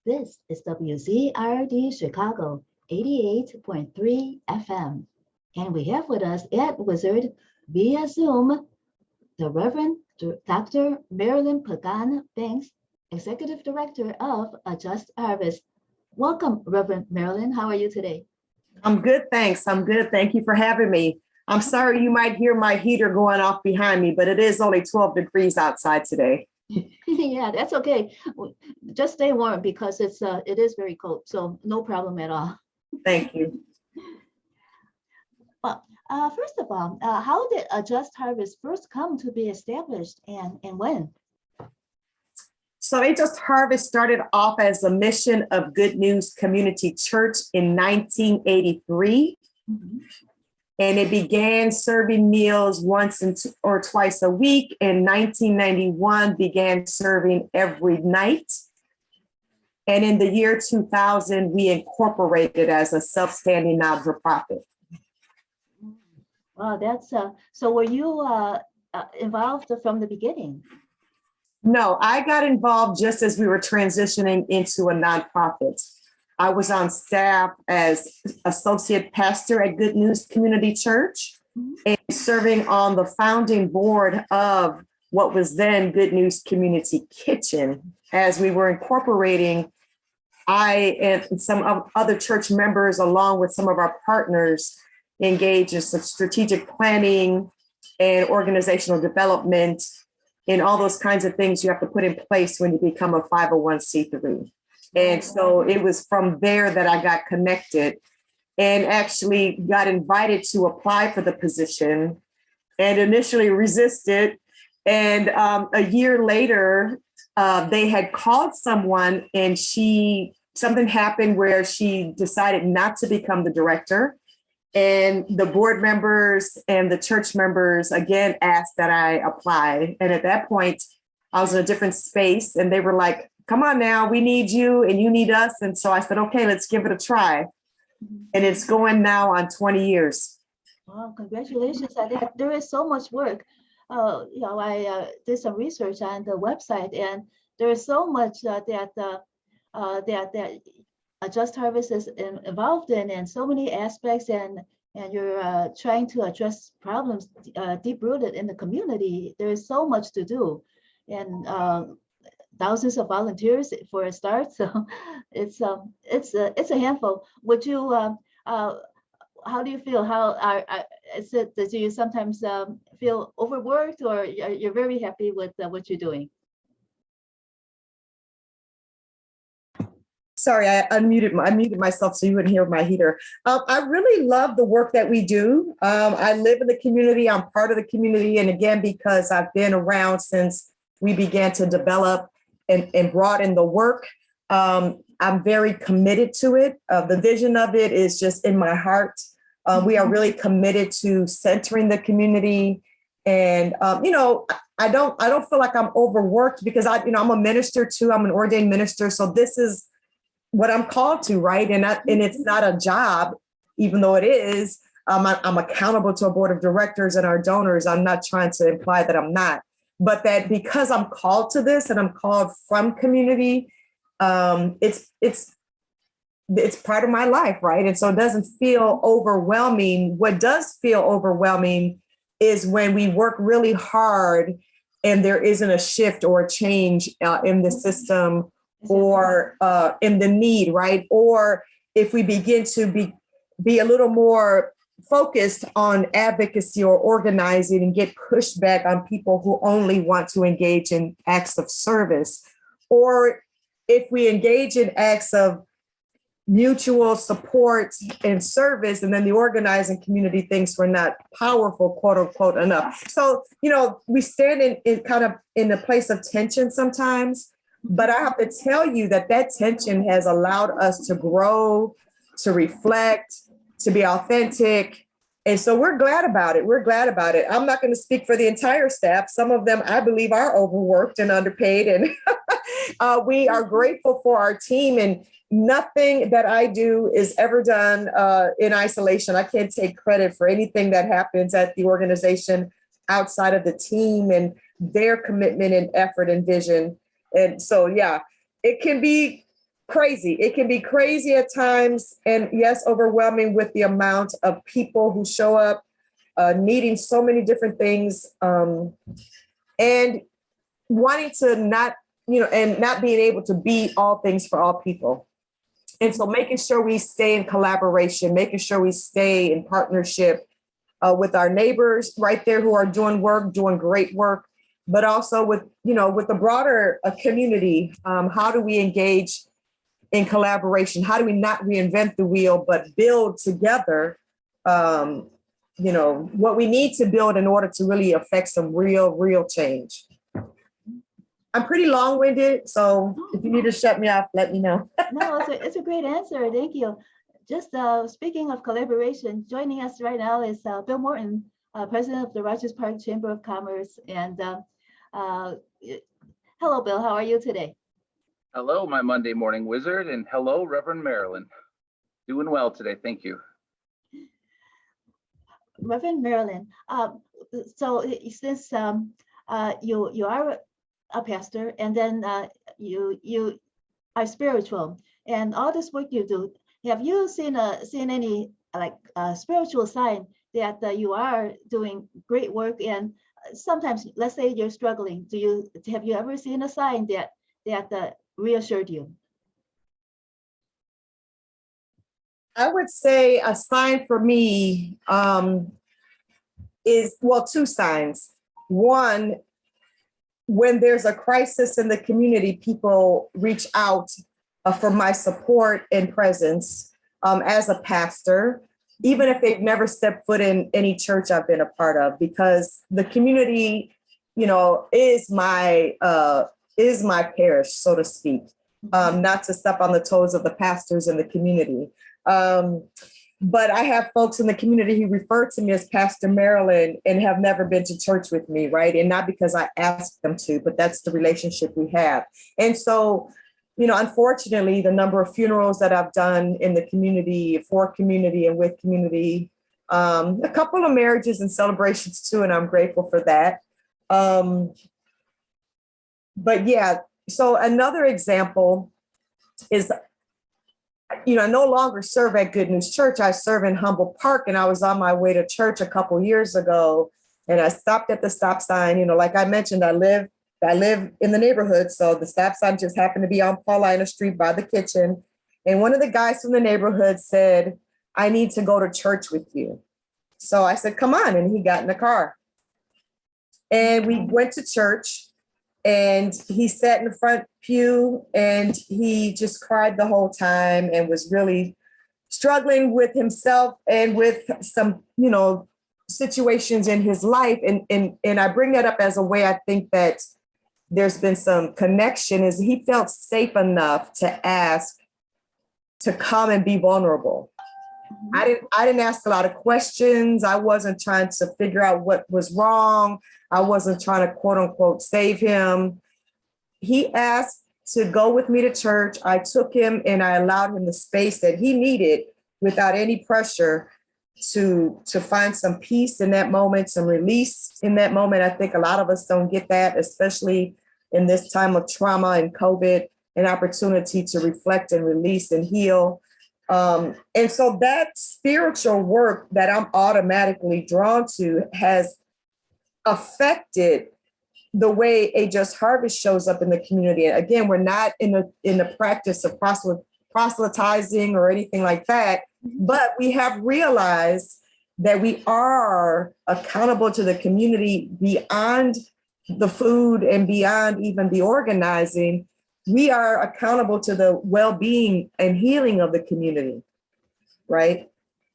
This is WZRD Chicago 88.3 FM. And we have with us at Wizard via Zoom the Reverend Dr. Marilyn Pagán-Banks, Executive Director of A Just Harvest. Welcome, Reverend Marilyn. How are you today? I'm good, thanks. I'm good. Thank you for having me. I'm sorry you might hear my heater going off behind me, but it is only 12 degrees outside today. Yeah, that's okay. Just stay warm because it is very cold, so no problem at all. Thank you. Well, first of all, how did A Just Harvest first come to be established and when? So A Just Harvest started off as a mission of Good News Community Church in 1983. Mm-hmm. And it began serving meals once or twice a week. In 1991, began serving every night. And in the year 2000, we incorporated as a self-standing not-for-profit. Wow, that's so were you involved from the beginning? No, I got involved just as we were transitioning into a nonprofit. I was on staff as associate pastor at Good News Community Church, mm-hmm. and serving on the founding board of what was then Good News Community Kitchen. As we were incorporating, I and some other church members, along with some of our partners, engaged in some strategic planning and organizational development and all those kinds of things you have to put in place when you become a 501c3. And so it was from there that I got connected and actually got invited to apply for the position and initially resisted. And a year later, they had called someone and something happened where she decided not to become the director. And the board members and the church members again asked that I apply. And at that point, I was in a different space and they were like, come on now, we need you and you need us. And so I said, okay, let's give it a try. And it's going now on 20 years. Wow, congratulations. There is so much work. I did some research on the website and there is so much that Just Harvest is involved in and so many aspects and you're trying to address problems deep-rooted in the community. There is so much to do. And thousands of volunteers for a start, so it's a handful. Would you? How do you feel? Is it? Do you sometimes feel overworked, or you're very happy with what you're doing? Sorry, I muted myself so you wouldn't hear my heater. I really love the work that we do. I live in the community. I'm part of the community, and again, because I've been around since we began to develop and broaden the work. I'm very committed to it. The vision of it is just in my heart. We are really committed to centering the community. And, I don't feel like I'm overworked because I'm a minister too. I'm an ordained minister. So this is what I'm called to, right? And it's not a job, even though it is. I'm accountable to a board of directors and our donors. I'm not trying to imply that I'm not. But that because I'm called to this and I'm called from community, it's part of my life, right? And so it doesn't feel overwhelming. What does feel overwhelming is when we work really hard and there isn't a shift or a change in the system or in the need, right? Or if we begin to be a little more focused on advocacy or organizing and get pushed back on people who only want to engage in acts of service, or if we engage in acts of mutual support and service, and then the organizing community thinks we're not powerful, quote unquote, enough. So, we stand in kind of in a place of tension sometimes, but I have to tell you that tension has allowed us to grow, to reflect, to be authentic. And so we're glad about it. I'm not going to speak for the entire staff. Some of them, I believe, are overworked and underpaid. And we are grateful for our team. And nothing that I do is ever done in isolation. I can't take credit for anything that happens at the organization outside of the team and their commitment and effort and vision. And so, yeah, it can be crazy. It can be crazy at times, and yes, overwhelming with the amount of people who show up needing so many different things, and wanting to not, and not being able to be all things for all people. And so making sure we stay in collaboration, making sure we stay in partnership with our neighbors right there who are doing great work, but also with the broader community. How do we engage in collaboration? How do we not reinvent the wheel, but build together, what we need to build in order to really affect some real change? I'm pretty long-winded, so if you need to shut me off, let me know. No, it's a great answer. Thank you. Just speaking of collaboration, joining us right now is Bill Morton, president of the Rogers Park Chamber of Commerce. And hello, Bill. How are you today? Hello, my Monday morning wizard, and hello, Reverend Marilyn. Doing well today, thank you. Reverend Marilyn, so since you are a pastor, and then you are spiritual, and all this work you do, have you seen any spiritual sign that you are doing great work? And sometimes, let's say you're struggling, have you ever seen a sign that reassured you? I would say a sign for me is, well, two signs. One, when there's a crisis in the community, people reach out for my support and presence as a pastor, even if they've never stepped foot in any church I've been a part of, because the community, is my parish, so to speak. Not to step on the toes of the pastors in the community. But I have folks in the community who refer to me as Pastor Marilyn and have never been to church with me, right? And not because I asked them to, but that's the relationship we have. And so, unfortunately, the number of funerals that I've done in the community, for community and with community, a couple of marriages and celebrations too, and I'm grateful for that. But yeah, so another example is, I no longer serve at Good News Church. I serve in Humboldt Park, and I was on my way to church a couple years ago, and I stopped at the stop sign. Like I mentioned, I live in the neighborhood, so the stop sign just happened to be on Paulina Street by the kitchen. And one of the guys from the neighborhood said, "I need to go to church with you." So I said, "Come on," and he got in the car, and we went to church. And he sat in the front pew and he just cried the whole time and was really struggling with himself and with some, situations in his life. And I bring that up as a way I think that there's been some connection, is he felt safe enough to ask to come and be vulnerable. I didn't ask a lot of questions. I wasn't trying to figure out what was wrong. I wasn't trying to quote unquote save him. He asked to go with me to church. I took him and I allowed him the space that he needed without any pressure to find some peace in that moment, some release in that moment. I think a lot of us don't get that, especially in this time of trauma and COVID, an opportunity to reflect and release and heal. And so that spiritual work that I'm automatically drawn to has affected the way A Just Harvest shows up in the community. And again, we're not in the practice of proselytizing or anything like that, but we have realized that we are accountable to the community beyond the food and beyond even the organizing. We are accountable to the well-being and healing of the community, right?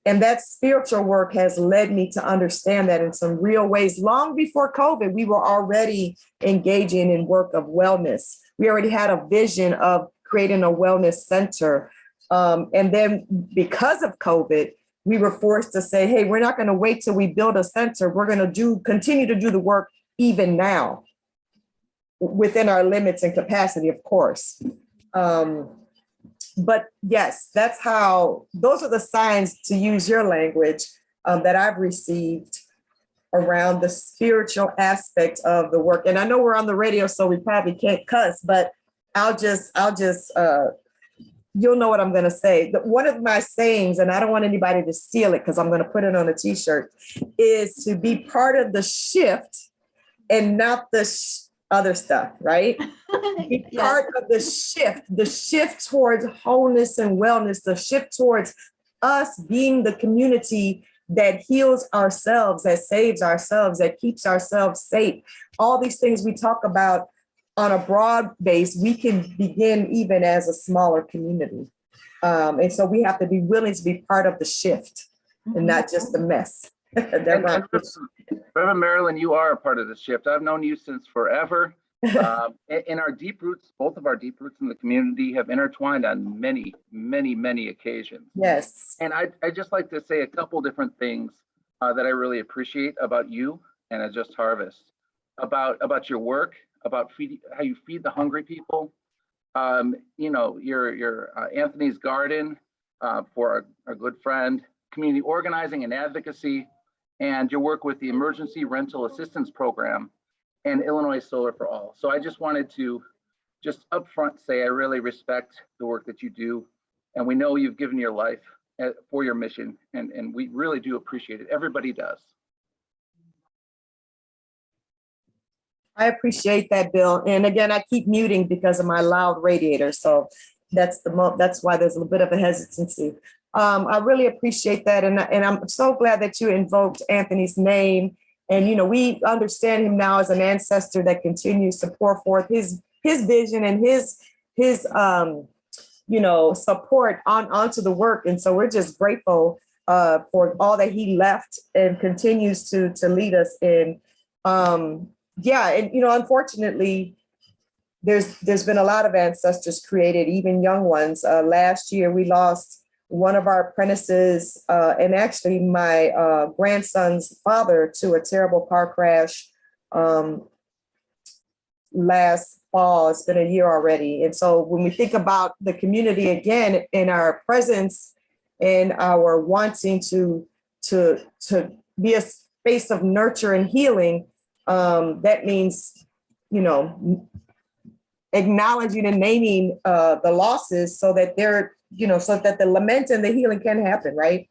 And that spiritual work has led me to understand that in some real ways. Long before COVID, we were already engaging in work of wellness. We already had a vision of creating a wellness center. And then because of COVID, we were forced to say, hey, we're not going to wait till we build a center. We're going to continue to do the work even now, within our limits and capacity, of course. But yes, those are the signs, to use your language, that I've received around the spiritual aspect of the work. And I know we're on the radio, so we probably can't cuss, but I'll just you'll know what I'm going to say. One of my sayings, and I don't want anybody to steal it because I'm going to put it on a t-shirt, is to be part of the shift and not the other stuff, right? Be Yes. part of the shift towards wholeness and wellness, the shift towards us being the community that heals ourselves, that saves ourselves, that keeps ourselves safe. All these things we talk about on a broad base, we can begin even as a smaller community. And so we have to be willing to be part of the shift and not just the mess. And Reverend Marilyn, you are a part of the shift. I've known you since forever. And our deep roots, both of our deep roots in the community have intertwined on many, many, many occasions. Yes. And I just like to say a couple different things that I really appreciate about you and a Just Harvest, about your work, about how you feed the hungry people. You know, your Anthony's Garden for our good friend, community organizing and advocacy, and your work with the Emergency Rental Assistance Program and Illinois Solar for All. So I just wanted to just upfront say I really respect the work that you do, and we know you've given your life for your mission, and we really do appreciate it. Everybody does. I appreciate that, Bill. And again, I keep muting because of my loud radiator. So that's why there's a little bit of a hesitancy. I really appreciate that. And I'm so glad that you invoked Anthony's name. And, you know, we understand him now as an ancestor that continues to pour forth his vision and his you know, support onto the work. And so we're just grateful for all that he left and continues to lead us in. Yeah, and you know, unfortunately, there's been a lot of ancestors created, even young ones. Last year, we lost one of our apprentices, and actually my grandson's father, to a terrible car crash last fall. It's been a year already. And so when we think about the community again, in our presence and our wanting to be a space of nurture and healing, that means, you know, acknowledging and naming the losses so that so that the lament and the healing can happen, right?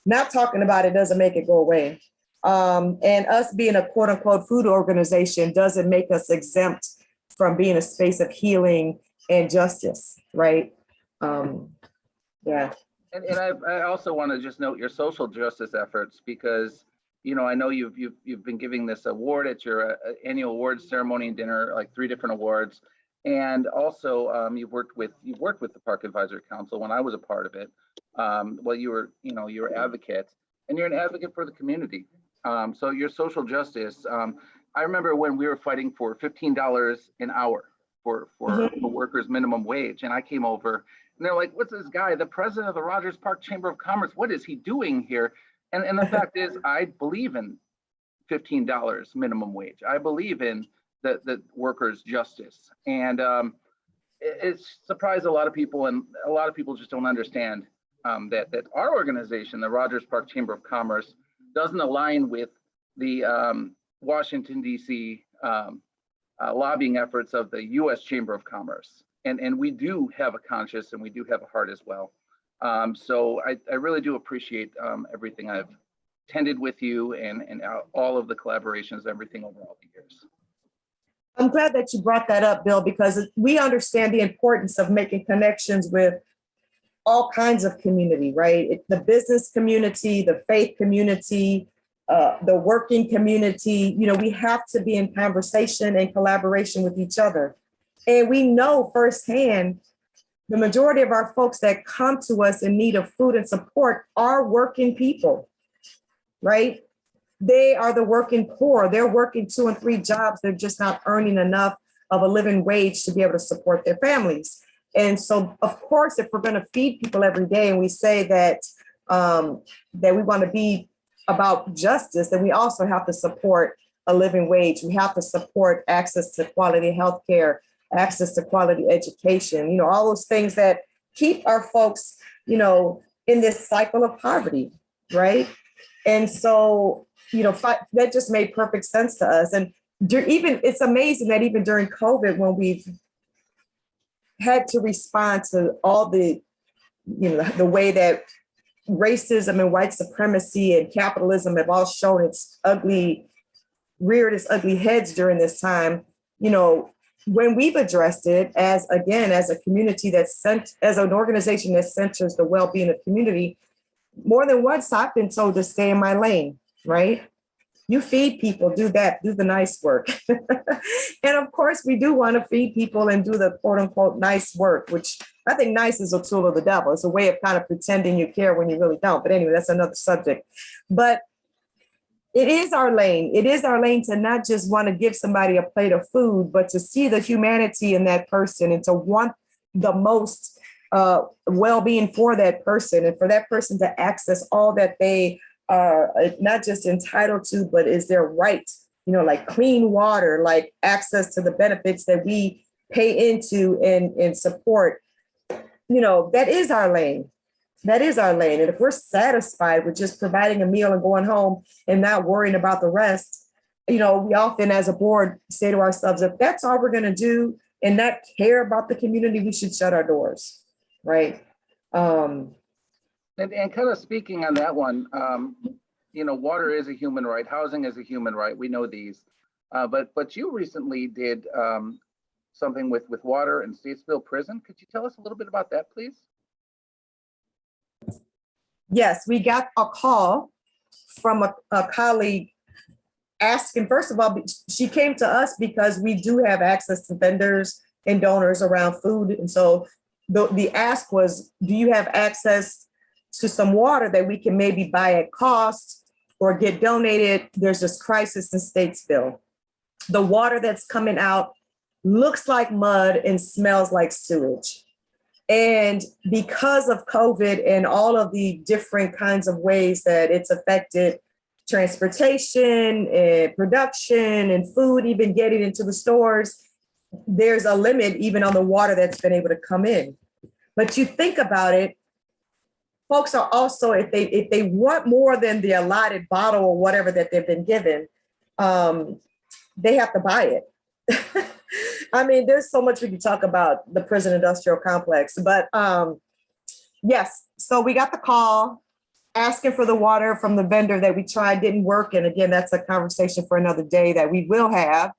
Not talking about it doesn't make it go away. And us being a quote unquote food organization doesn't make us exempt from being a space of healing and justice, right? Yeah. And I also want to just note your social justice efforts, because you know, I know you've been giving this award at your annual awards ceremony and dinner, like 3 different awards, and also you've worked with the Park Advisory Council when I was a part of it. Well, you're advocate, and you're an advocate for the community. So your social justice. I remember when we were fighting for $15 an hour for workers' minimum wage, and I came over, and they're like, "What's this guy, the president of the Rogers Park Chamber of Commerce? What is he doing here?" And the fact is, I believe in $15 minimum wage. I believe in the workers' justice. And it's surprised a lot of people, and a lot of people just don't understand that our organization, the Rogers Park Chamber of Commerce, doesn't align with the Washington, D.C. Lobbying efforts of the U.S. Chamber of Commerce. And we do have a conscience, and we do have a heart as well. So I really do appreciate everything I've attended with you and all of the collaborations, everything over all the years. I'm glad that you brought that up, Bill, because we understand the importance of making connections with all kinds of community, right? The business community, the faith community, the working community. You know, we have to be in conversation and collaboration with each other. And we know firsthand the majority of our folks that come to us in need of food and support are working people, right? They are the working poor. They're working 2 and 3 jobs. They're just not earning enough of a living wage to be able to support their families. And so, of course, if we're going to feed people every day and we say that that we want to be about justice, then we also have to support a living wage. We have to support access to quality health care, access to quality education, you know, all those things that keep our folks, you know, in this cycle of poverty, right? And so, you know, that just made perfect sense to us. And even it's amazing that even during COVID, when we've had to respond to all the the way that racism and white supremacy and capitalism have all reared its ugly heads during this time, when we've addressed it as a community as an organization that centers the well-being of community, more than once I've been told to stay in my lane, right? You feed people, do the nice work. And of course, we do want to feed people and do the quote unquote nice work, which I think nice is a tool of the devil. It's a way of kind of pretending you care when you really don't. But anyway, that's another subject. But it is our lane. It is our lane to not just want to give somebody a plate of food, but to see the humanity in that person and to want the most well-being for that person and for that person to access all that they are not just entitled to, but is their right, like clean water, like access to the benefits that we pay into and support. That is our lane. That is our lane. And if we're satisfied with just providing a meal and going home and not worrying about the rest, we often as a board say to ourselves, if that's all we're going to do and not care about the community, we should shut our doors, right? And kind of speaking on that one, water is a human right. Housing is a human right. We know these. But you recently did something with water in Statesville Prison. Could you tell us a little bit about that, please? Yes, we got a call from a colleague asking, first of all, she came to us because we do have access to vendors and donors around food. And so the ask was, do you have access to some water that we can maybe buy at cost or get donated? There's this crisis in Statesville. The water that's coming out looks like mud and smells like sewage. And because of COVID and all of the different kinds of ways that it's affected transportation and production and food, even getting into the stores, there's a limit even on the water that's been able to come in. But you think about it, folks are also, if they want more than the allotted bottle or whatever that they've been given, they have to buy it. I mean, there's so much we can talk about the prison industrial complex, but yes, so we got the call asking for the water from the vendor that we tried, didn't work. And again, that's a conversation for another day that we will have.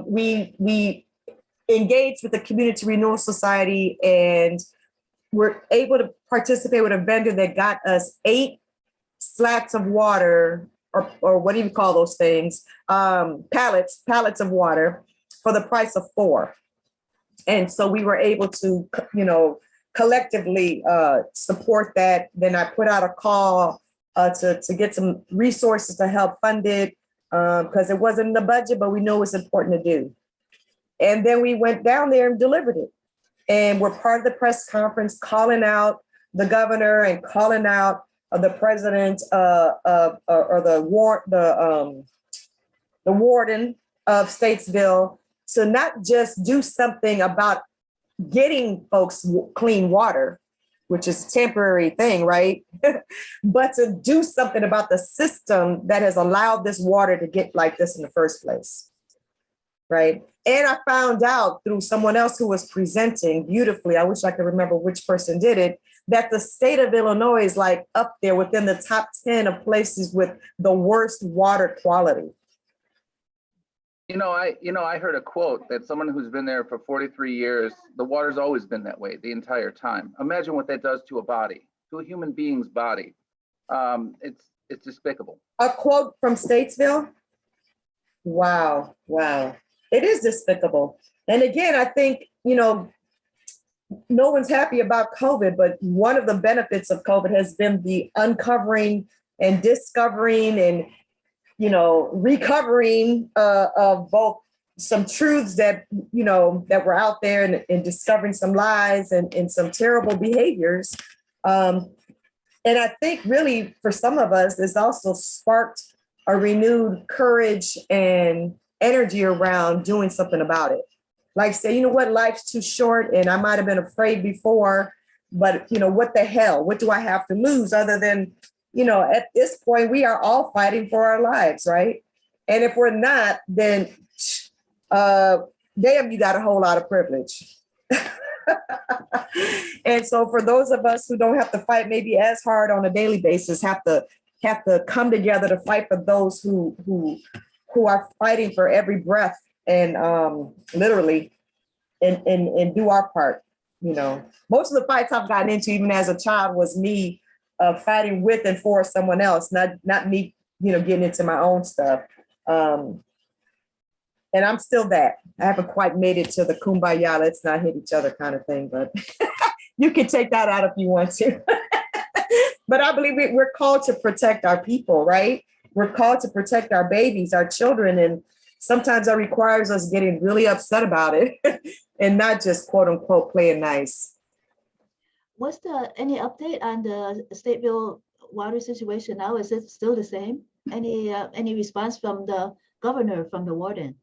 We engaged with the Community Renewal Society and we're able to participate with a vendor that got us 8 slats of water, or what do you call those things? Pallets of water for the price of 4. And so we were able to, collectively support that. Then I put out a call to get some resources to help fund it because it wasn't in the budget, but we know it's important to do. And then we went down there and delivered it. And we're part of the press conference calling out the governor and calling out the president or the warden of Statesville to not just do something about getting folks clean water, which is a temporary thing, right? But to do something about the system that has allowed this water to get like this in the first place, right? And I found out through someone else who was presenting beautifully, I wish I could remember which person did it, that the state of Illinois is like up there within the top 10 of places with the worst water quality. I heard a quote that someone who's been there for 43 years, the water's always been that way the entire time. Imagine what that does to a body, to a human being's body. It's despicable. A quote from Statesville? Wow. It is despicable. And again, I think, no one's happy about COVID, but one of the benefits of COVID has been the uncovering and discovering and recovering of both some truths that, that were out there and discovering some lies and some terrible behaviors. And I think really for some of us, this also sparked a renewed courage and energy around doing something about it. Like say, you know what, life's too short and I might've been afraid before, but what the hell, what do I have to lose other than, at this point, we are all fighting for our lives, right? And if we're not, then damn, you got a whole lot of privilege. And so for those of us who don't have to fight maybe as hard on a daily basis, have to come together to fight for those who are fighting for every breath and literally and do our part. You know, most of the fights I've gotten into, even as a child, was me fighting with and for someone else, not me, you know, getting into my own stuff. And I'm still that. I haven't quite made it to the kumbaya, let's not hit each other kind of thing, but you can take that out if you want to. But I believe we're called to protect our people, right? We're called to protect our babies, our children, and sometimes that requires us getting really upset about it and not just quote unquote playing nice. What's any update on the Stateville water situation now? Is it still the same? Any response from the governor, from the warden?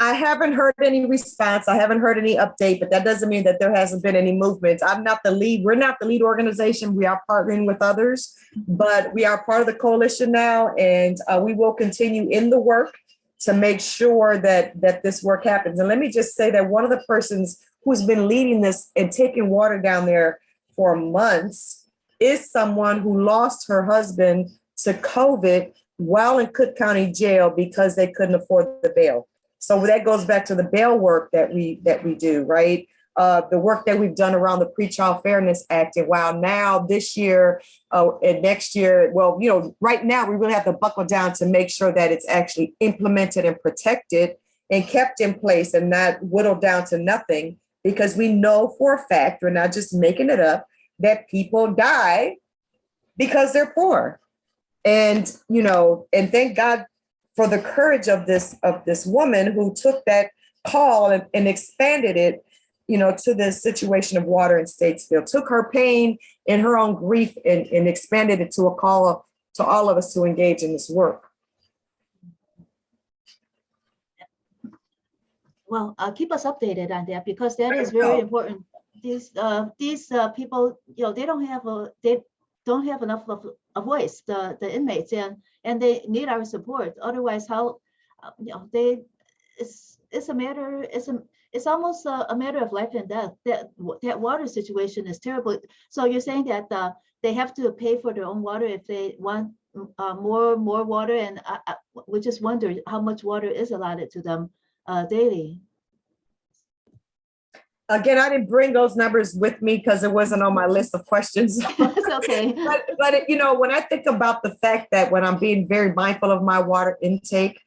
I haven't heard any response. I haven't heard any update, but that doesn't mean that there hasn't been any movement. I'm not the lead. We're not the lead organization. We are partnering with others, but we are part of the coalition now, and we will continue in the work to make sure that this work happens. And let me just say that one of the persons who's been leading this and taking water down there for months is someone who lost her husband to COVID while in Cook County Jail because they couldn't afford the bail. So that goes back to the bail work that we do, right? The work that we've done around the Pre-Child Fairness Act. And while now this year and next year, well, you know, right now we really have to buckle down to make sure that it's actually implemented and protected and kept in place and not whittled down to nothing, because we know for a fact, we're not just making it up, that people die because they're poor. And, you know, and thank God for the courage of this woman who took that call and expanded it, you know, to the situation of water in Statesville, took her pain and her own grief and expanded it to a call to all of us to engage in this work. Well, keep us updated on that, because that is very important. These people, you know, they don't have enough of a voice, the inmates, and they need our support. Otherwise, how, you know, it's almost a matter of life and death. That water situation is terrible. So you're saying that they have to pay for their own water if they want more water, and we just wonder how much water is allotted to them daily. Again, I didn't bring those numbers with me because it wasn't on my list of questions. It's okay. But you know, when I think about the fact that when I'm being very mindful of my water intake,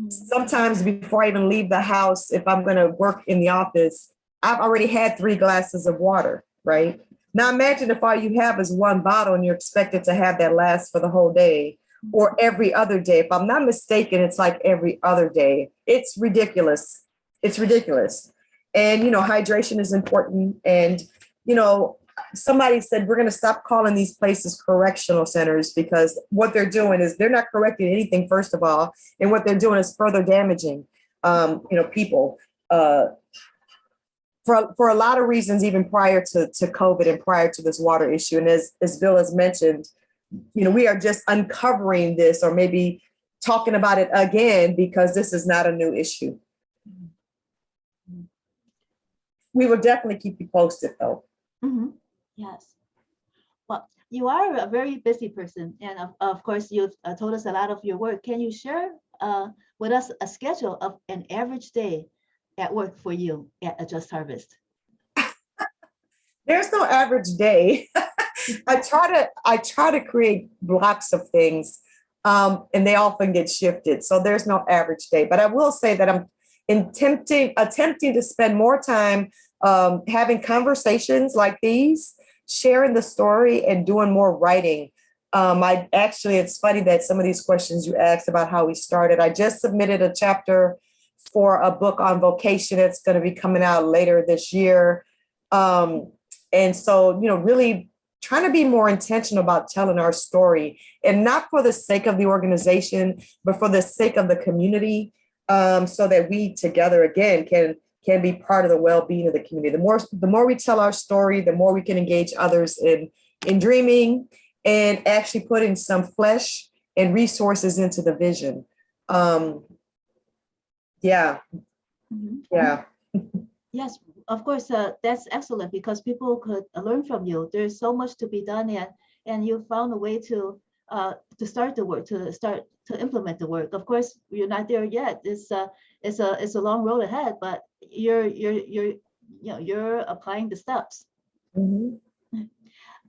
sometimes before I even leave the house, if I'm going to work in the office, I've already had 3 glasses of water, right? Now imagine if all you have is 1 bottle and you're expected to have that last for the whole day or every other day. If I'm not mistaken, it's like every other day. It's ridiculous. It's ridiculous. And, you know, hydration is important. And, you know, somebody said, we're going to stop calling these places correctional centers, because what they're doing is they're not correcting anything, first of all. And what they're doing is further damaging, you know, people for a lot of reasons, even prior to COVID and prior to this water issue. And as Bill has mentioned, you know, we are just uncovering this, or maybe talking about it again, because this is not a new issue. We will definitely keep you posted, though. Yes. Well, you are a very busy person, and of course, you've told us a lot of your work. Can you share with us a schedule of an average day at work for you at A Just Harvest? There's no average day. I try to create blocks of things, and they often get shifted. So there's no average day. But I will say that I'm attempting to spend more time having conversations like these, sharing the story, and doing more writing. It's funny that some of these questions you asked about how we started. I just submitted a chapter for a book on vocation that's going to be coming out later this year. And so, you know, really trying to be more intentional about telling our story, and not for the sake of the organization, but for the sake of the community, so that we together again can be part of the well-being of the community. The more we tell our story, the more we can engage others in dreaming and actually putting some flesh and resources into the vision. Yeah. Yes. of course, that's excellent because people could learn from you. There's so much to be done, and you found a way to start the work, to implement the work. Of course, you're not there yet. It's a long road ahead, but you're applying the steps. Mhm.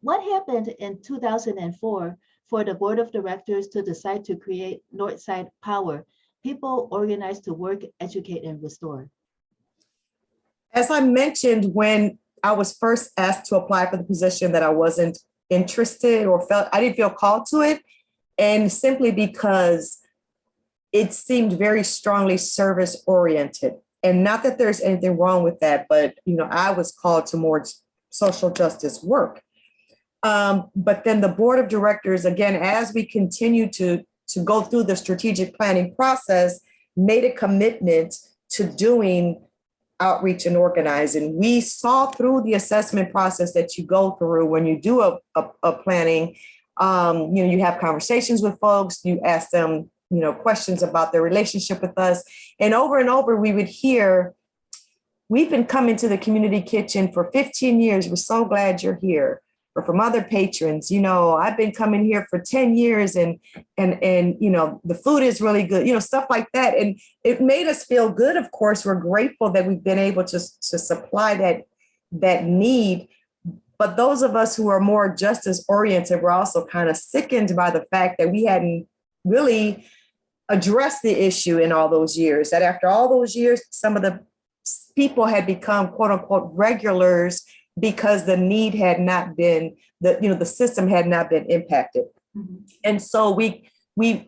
What happened in 2004 for the board of directors to decide to create Northside Power? People organized to work, educate, and restore. As I mentioned, when I was first asked to apply for the position, that I wasn't interested or I didn't feel called to it. And simply because it seemed very strongly service oriented. And not that there's anything wrong with that, but I was called to more social justice work. But then the board of directors, again, as we continue to go through the strategic planning process, made a commitment to doing outreach and organizing. We saw through the assessment process that you go through when you do a planning. You have conversations with folks, you ask them, questions about their relationship with us. And over we would hear, we've been coming to the community kitchen for 15 years. We're so glad you're here. Or from other patrons, I've been coming here for 10 years and the food is really good, stuff like that. And it made us feel good. Of course, we're grateful that we've been able to supply that need. But those of us who are more justice oriented were also kind of sickened by the fact that we hadn't really addressed the issue in all those years, that after all those years, some of the people had become quote unquote regulars because the need had not been, the system had not been impacted. Mm-hmm. And so we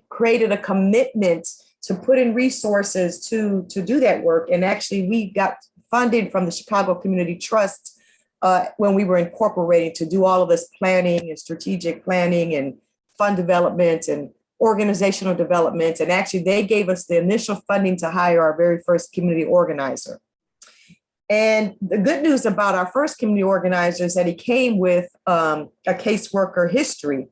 created a commitment to put in resources to do that work. And actually we got funding from the Chicago Community Trust when we were incorporating to do all of this planning and strategic planning and fund development and organizational development. And actually they gave us the initial funding to hire our very first community organizer. And the good news about our first community organizer is that he came with a caseworker history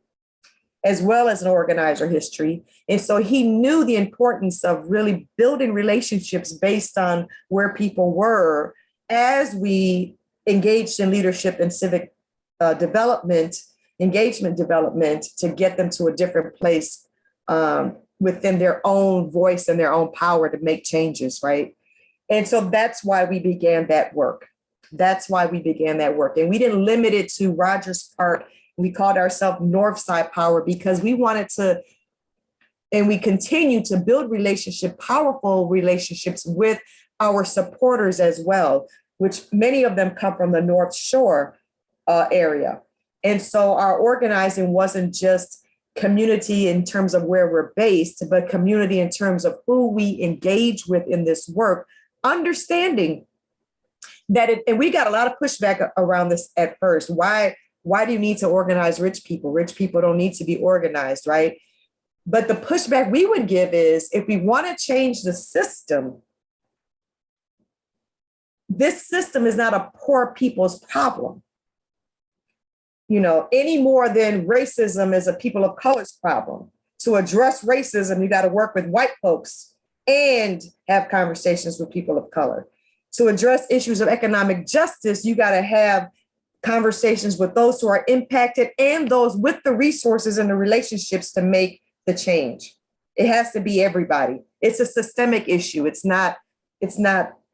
as well as an organizer history. And so he knew the importance of really building relationships based on where people were as we engaged in leadership and civic engagement development to get them to a different place within their own voice and their own power to make changes, right? And so that's why we began that work. And we didn't limit it to Rogers Park. We called ourselves Northside Power because we wanted to, and we continue to build powerful relationships with our supporters as well, which many of them come from the North Shore area. And so our organizing wasn't just community in terms of where we're based, but community in terms of who we engage with in this work, understanding that and we got a lot of pushback around this at first. Why do you need to organize rich people? Rich people don't need to be organized, right? But the pushback we would give is, if we want to change the system, this system is not a poor people's problem, any more than racism is a people of color's problem. To address racism, you got to work with white folks and have conversations with people of color. To address issues of economic justice, you got to have conversations with those who are impacted and those with the resources and the relationships to make the change. It has to be everybody. It's a systemic issue. It's not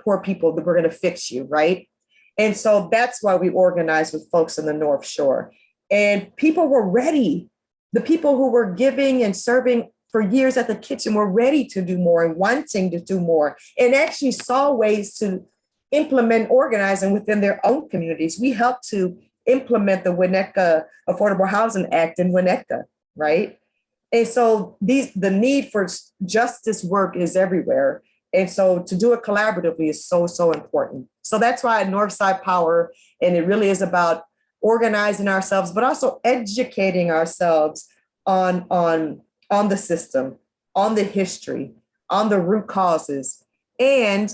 poor people that we're going to fix you, right? And so that's why we organized with folks in the North Shore. And people were ready. The people who were giving and serving for years at the kitchen were ready to do more and wanting to do more, and actually saw ways to implement organizing within their own communities. We helped to implement the Winnetka Affordable Housing Act in Winnetka, right? And so the need for justice work is everywhere. And so to do it collaboratively is so, so important. So that's why Northside Power, and it really is about organizing ourselves, but also educating ourselves on the system, on the history, on the root causes, and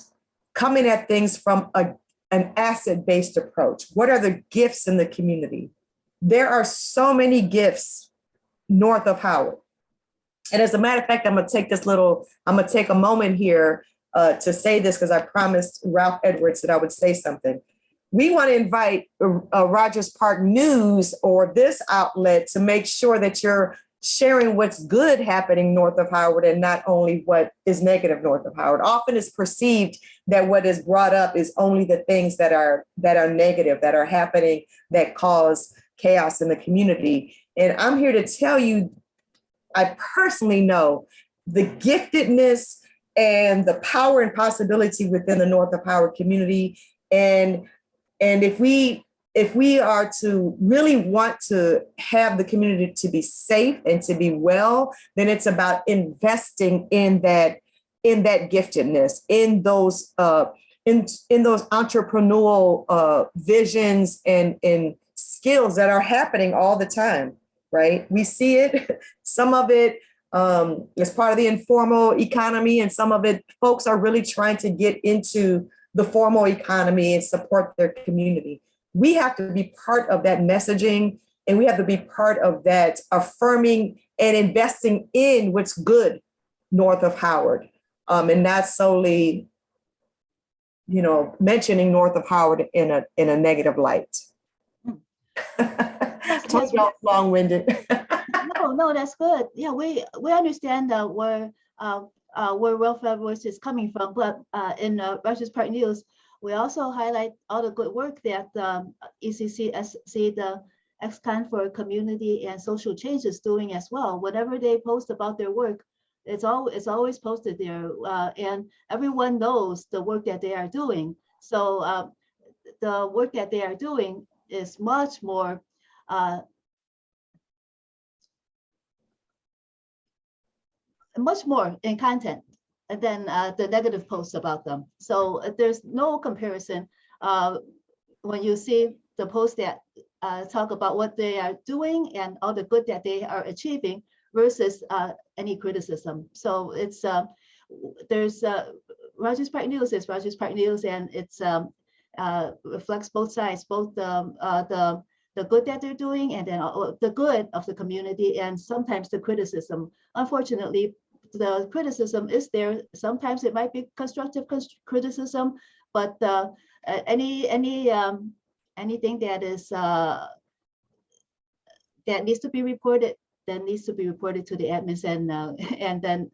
coming at things from an asset-based approach. What are the gifts in the community? There are so many gifts north of Howard. And as a matter of fact, I'm gonna take a moment here to say this because I promised Ralph Edwards that I would say something. We want to invite Rogers Park News or this outlet to make sure that you're sharing what's good happening north of Howard and not only what is negative north of Howard. Often it's perceived that what is brought up is only the things that are negative, that are happening, that cause chaos in the community. And I'm here to tell you, I personally know the giftedness and the power and possibility within the north of Howard community. And if we are to really want to have the community to be safe and to be well, then it's about investing in that giftedness, in those in those entrepreneurial visions and skills that are happening all the time, right? We see it. Some of it is part of the informal economy, and some of it folks are really trying to get into the formal economy and support their community. We have to be part of that messaging, and we have to be part of that affirming and investing in what's good north of Howard, and not solely, mentioning north of Howard in a negative light. Told y'all long-winded. No, that's good. Yeah, we understand where Ralph Edwards is coming from, but in Rogers Park News, we also highlight all the good work that ECCSC, the ex-con for community and social change, is doing as well. Whatever they post about their work, it's always posted there, and everyone knows the work that they are doing. So the work that they are doing is much more in content than the negative posts about them. So there's no comparison when you see the posts that talk about what they are doing and all the good that they are achieving versus any criticism. So it's there's Rogers Park News is Rogers Park News, and it's reflects both sides, both the good that they're doing and then the good of the community, and sometimes the criticism. Unfortunately, the criticism is there. Sometimes it might be constructive criticism, but anything that is that needs to be reported, then needs to be reported to the admins, and then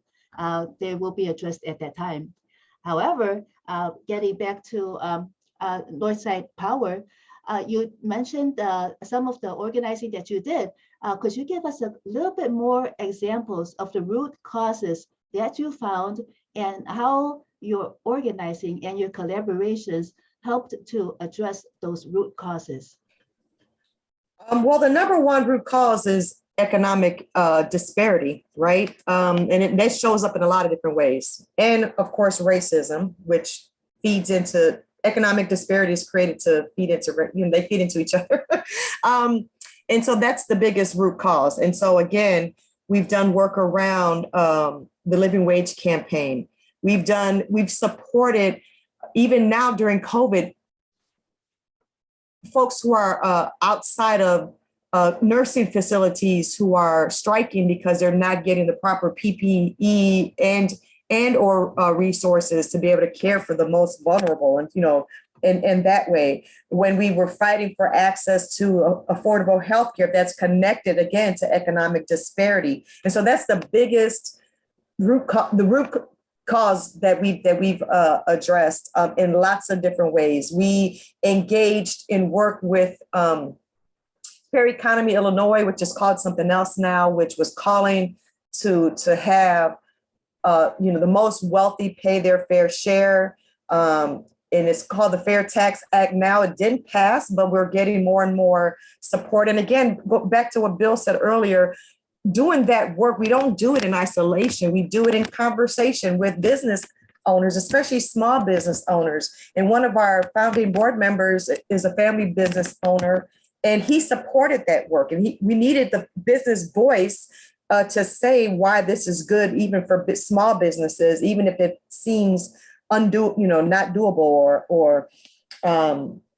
they will be addressed at that time. However, getting back to Northside Power, you mentioned some of the organizing that you did. Could you give us a little bit more examples of the root causes that you found and how your organizing and your collaborations helped to address those root causes? Well, the number one root cause is economic disparity, right? And that shows up in a lot of different ways. And of course, racism, which feeds into economic disparities created to feed into, they feed into each other. And so that's the biggest root cause. And so again, we've done work around the living wage campaign. We've supported, even now during COVID, folks who are outside of nursing facilities who are striking because they're not getting the proper PPE and or resources to be able to care for the most vulnerable. And that way, when we were fighting for access to affordable healthcare, that's connected again to economic disparity. And so that's the biggest root cause that we've addressed in lots of different ways. We engaged in work with Fair Economy, Illinois, which is called something else now, which was calling to have the most wealthy pay their fair share. And it's called the Fair Tax Act now. It didn't pass, but we're getting more and more support. And again, go back to what Bill said earlier, doing that work, we don't do it in isolation. We do it in conversation with business owners, especially small business owners. And one of our founding board members is a family business owner, and he supported that work. And we needed the business voice to say why this is good, even for small businesses, even if it seems not doable or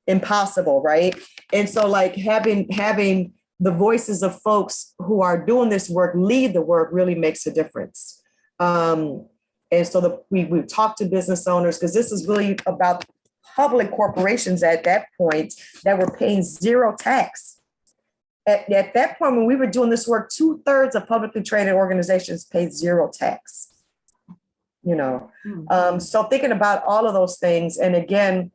impossible, right? And so like having the voices of folks who are doing this work lead the work really makes a difference. And so we talked to business owners, because this is really about public corporations at that point that were paying zero tax. At that point, when we were doing this work, 2/3 of publicly traded organizations paid zero tax. So thinking about all of those things, and again,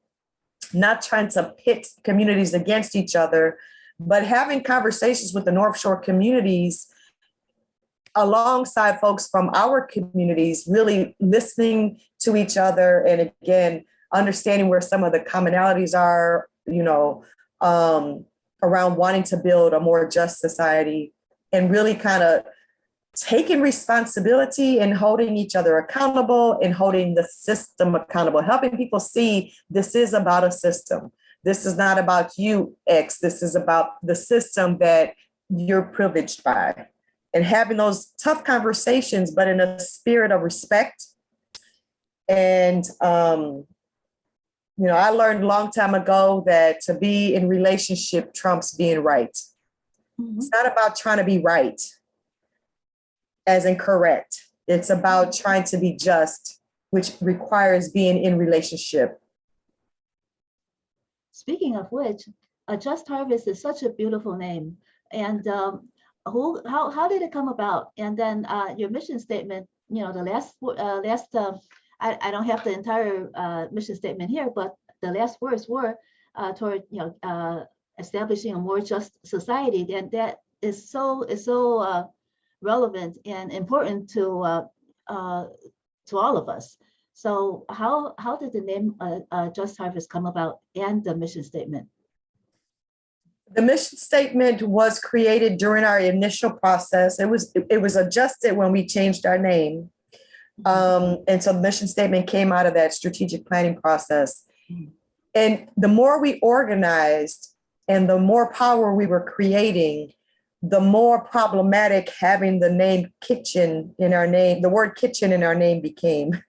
not trying to pit communities against each other, but having conversations with the North Shore communities alongside folks from our communities, really listening to each other, and again, understanding where some of the commonalities are, around wanting to build a more just society, and really kind of taking responsibility and holding each other accountable and holding the system accountable, helping people see this is about a system. This is not about you, X. This is about the system that you're privileged by. And having those tough conversations, but in a spirit of respect. And, I learned a long time ago that to be in relationship trumps being right. Mhm. It's not about trying to be right, as in correct. It's about trying to be just, which requires being in relationship. Speaking of which, a Just Harvest is such a beautiful name. And how did it come about? And then your mission statement, the last I don't have the entire mission statement here, but the last words were toward establishing a more just society, and that is so relevant and important to all of us. So how did the name Just Harvest come about, and the mission statement? The mission statement was created during our initial process. It was adjusted when we changed our name. And so the mission statement came out of that strategic planning process. And the more we organized and the more power we were creating, the more problematic having the name kitchen in our name, the word kitchen in our name became.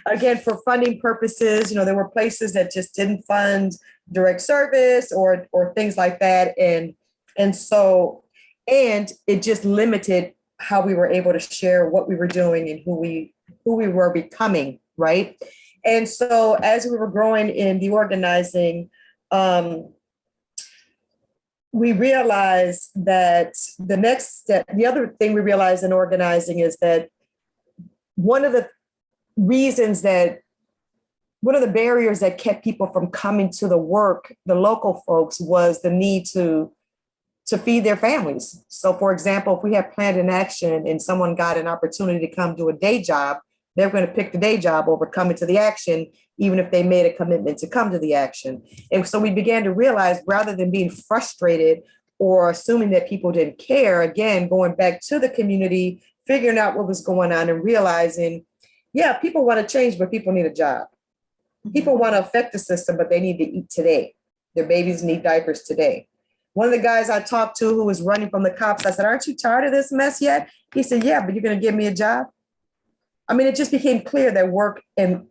Again, for funding purposes, there were places that just didn't fund direct service or things like that. And it just limited how we were able to share what we were doing and who we were becoming, right? And so as we were growing in the organizing, we realized that the next step, the other thing we realized in organizing is that one of the barriers that kept people from coming to the work, the local folks, was the need to feed their families. So for example, if we had planned an action and someone got an opportunity to come do a day job, they're going to pick the day job over coming to the action, even if they made a commitment to come to the action. And so we began to realize, rather than being frustrated or assuming that people didn't care, again, going back to the community, figuring out what was going on and realizing, yeah, people want to change, but people need a job. People want to affect the system, but they need to eat today. Their babies need diapers today. One of the guys I talked to who was running from the cops, I said, aren't you tired of this mess yet? He said, yeah, but you're going to give me a job? I mean, it just became clear that work and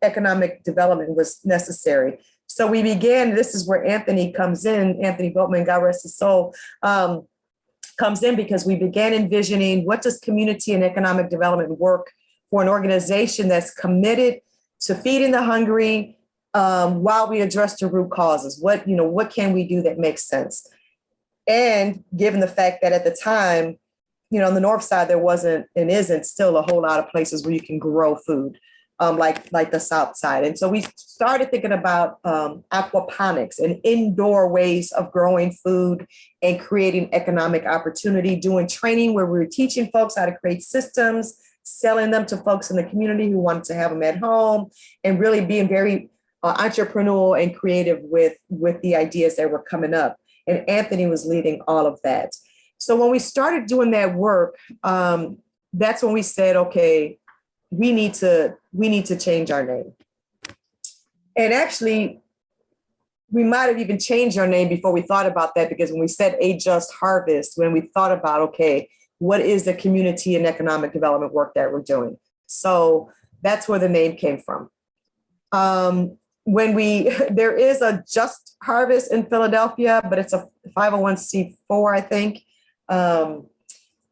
economic development was necessary. So we began, this is where Anthony comes in, Anthony Boatman, God rest his soul, comes in, because we began envisioning, what does community and economic development work for an organization that's committed to feeding the hungry, while we address the root causes? What can we do that makes sense? And given the fact that at the time, on the north side, there wasn't and isn't still a whole lot of places where you can grow food, like the south side. And so we started thinking about aquaponics and indoor ways of growing food and creating economic opportunity, doing training where we were teaching folks how to create systems, selling them to folks in the community who wanted to have them at home, and really being very entrepreneurial and creative with the ideas that were coming up. And Anthony was leading all of that. So when we started doing that work, that's when we said, okay, we need to change our name. And actually, we might have even changed our name before we thought about that, because when we said A Just Harvest, when we thought about, okay, what is the community and economic development work that we're doing? So that's where the name came from. There is a Just Harvest in Philadelphia, but it's a 501c4, I think.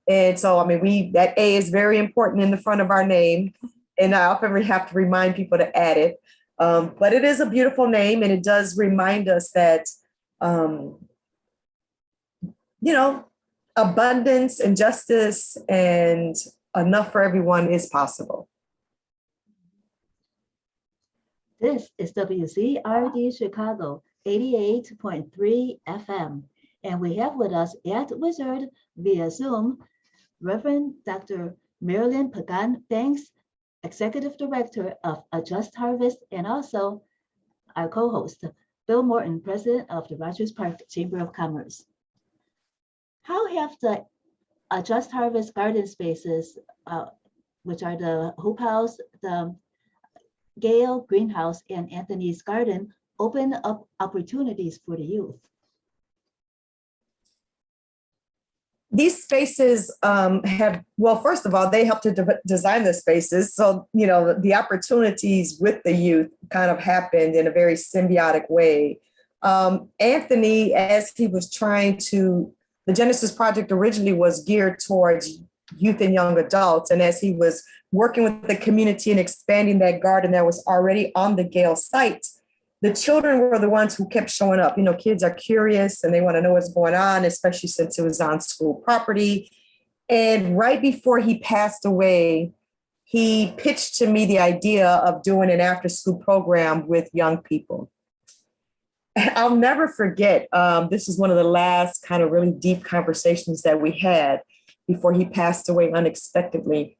And so, I mean, that A is very important in the front of our name. And I often have to remind people to add it. But it is a beautiful name, and it does remind us that, you know, abundance and justice and enough for everyone is possible. This is WZRD Chicago 88.3 FM. And we have with us at Wizard via Zoom, Reverend Dr. Marilyn Pagán-Banks, Executive Director of A Just Harvest, and also our co-host, Bill Morton, President of the Rogers Park Chamber of Commerce. How have the A Just Harvest garden spaces, which are the Hoop House, the Gale Greenhouse, and Anthony's Garden, open up opportunities for the youth? These spaces well, first of all, they help to design the spaces. So, you know, the opportunities with the youth kind of happened in a very symbiotic way. Anthony, as he was the Genesis Project originally was geared towards youth and young adults. And as he was working with the community and expanding that garden that was already on the Gale site, the children were the ones who kept showing up. You know, kids are curious and they want to know what's going on, especially since it was on school property. And right before he passed away, he pitched to me the idea of doing an after-school program with young people. I'll never forget, this is one of the last kind of really deep conversations that we had before he passed away unexpectedly.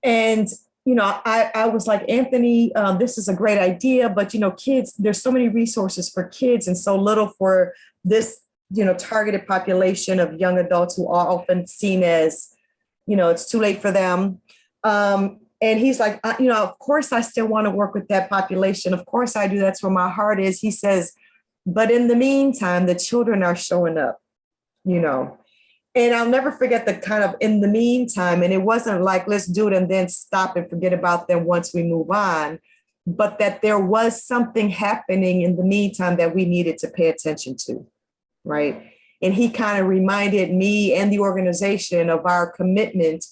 And you know, I was like, Anthony, this is a great idea, but, you know, kids, there's so many resources for kids and so little for this, you know, targeted population of young adults who are often seen as, you know, it's too late for them. And he's like, you know, of course, I still want to work with that population. Of course I do. That's where my heart is. He says, but in the meantime, the children are showing up, you know. And I'll never forget the kind of in the meantime, and it wasn't like, let's do it and then stop and forget about them once we move on, but that there was something happening in the meantime that we needed to pay attention to, right? And he kind of reminded me and the organization of our commitment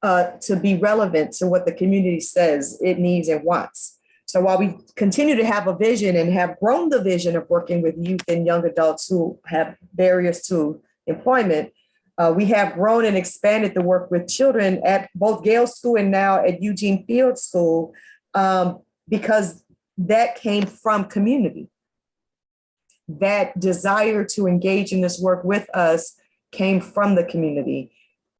to be relevant to what the community says it needs and wants. So while we continue to have a vision and have grown the vision of working with youth and young adults who have barriers to employment, we have grown and expanded the work with children at both Gale School and now at Eugene Field School, because that came from community. That desire to engage in this work with us came from the community.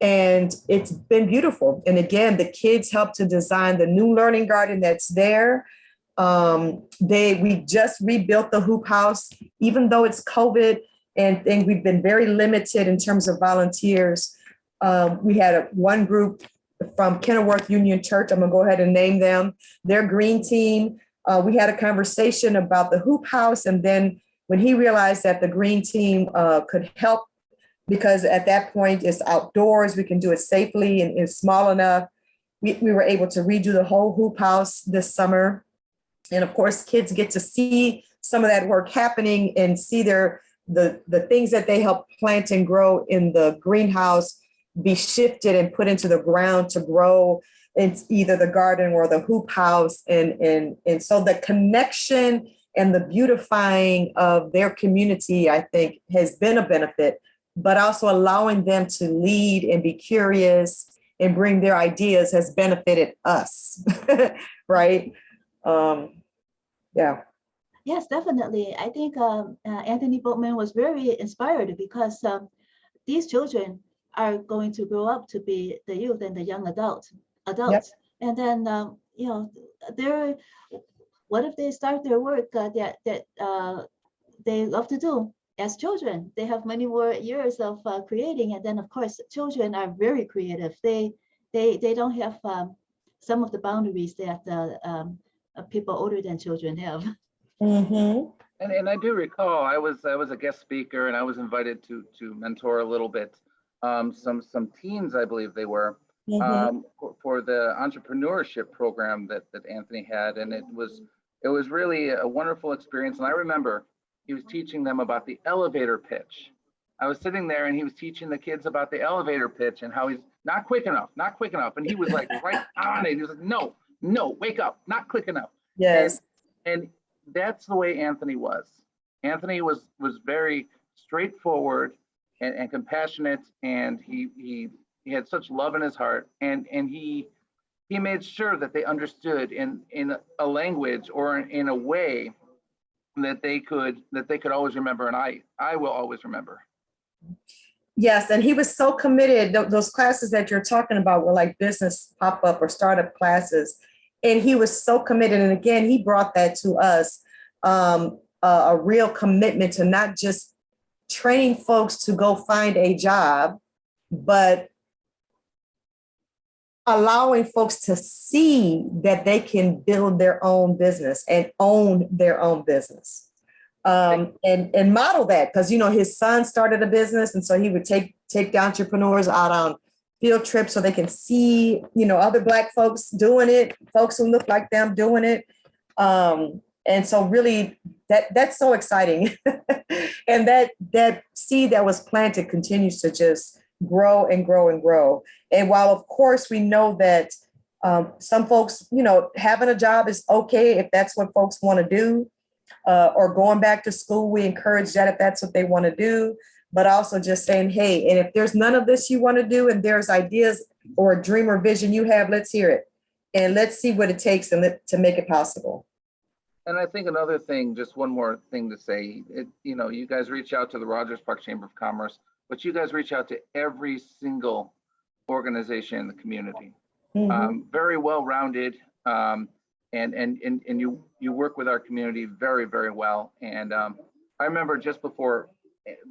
And it's been beautiful. And again, the kids helped to design the new learning garden that's there. We just rebuilt the Hoop House, even though it's COVID. And we've been very limited in terms of volunteers. We had one group from Kenilworth Union Church. I'm gonna go ahead and name them. Their green team. We had a conversation about the Hoop House. And then when he realized that the green team could help, because at that point it's outdoors, we can do it safely and it's small enough. We were able to redo the whole Hoop House this summer. And of course, kids get to see some of that work happening and see the things that they help plant and grow in the greenhouse be shifted and put into the ground to grow in either the garden or the Hoop House. And so the connection and the beautifying of their community, I think, has been a benefit, but also allowing them to lead and be curious and bring their ideas has benefited us, right? Yeah. Yes, definitely. I think Anthony Boatman was very inspired because these children are going to grow up to be the youth and the young adults. Yep. And then, you know, what if they start their work that they love to do as children? They have many more years of creating. And then, of course, children are very creative. They don't have some of the boundaries that people older than children have. Mm-hmm. And I do recall I was a guest speaker and I was invited to mentor a little bit some teens, I believe they were, mm-hmm. For the entrepreneurship program that Anthony had, and it was really a wonderful experience. And I remember he was teaching them about the elevator pitch, I was sitting there and he was teaching the kids about the elevator pitch and how he's not quick enough, not quick enough. And he was like right on it. He was like, no, no, wake up, not quick enough. Yes. And that's the way Anthony was. Anthony was very straightforward and compassionate, and he had such love in his heart, and he made sure that they understood in a language or in a way that they could always remember, and I will always remember. Yes, and he was so committed. Those classes that you're talking about were like business pop-up or startup classes, and he was so committed. And again, he brought that to us, a real commitment to not just training folks to go find a job, but allowing folks to see that they can build their own business and own their own business, and model that. Because, you know, his son started a business, and so he would take the entrepreneurs out on field trips so they can see, you know, other Black folks doing it, folks who look like them doing it. And so really that's so exciting. And that seed that was planted continues to just grow and grow and grow. And while of course we know that some folks, you know, having a job is okay if that's what folks want to do, or going back to school, we encourage that if that's what they want to do. But also just saying, hey, and if there's none of this you want to do, and there's ideas or a dream or vision you have, let's hear it. And let's see what it takes to make it possible. And I think another thing, just one more thing to say, you know, you guys reach out to the Rogers Park Chamber of Commerce, but you guys reach out to every single organization in the community. Mm-hmm. Very well-rounded, and you work with our community very, very well. And I remember just before,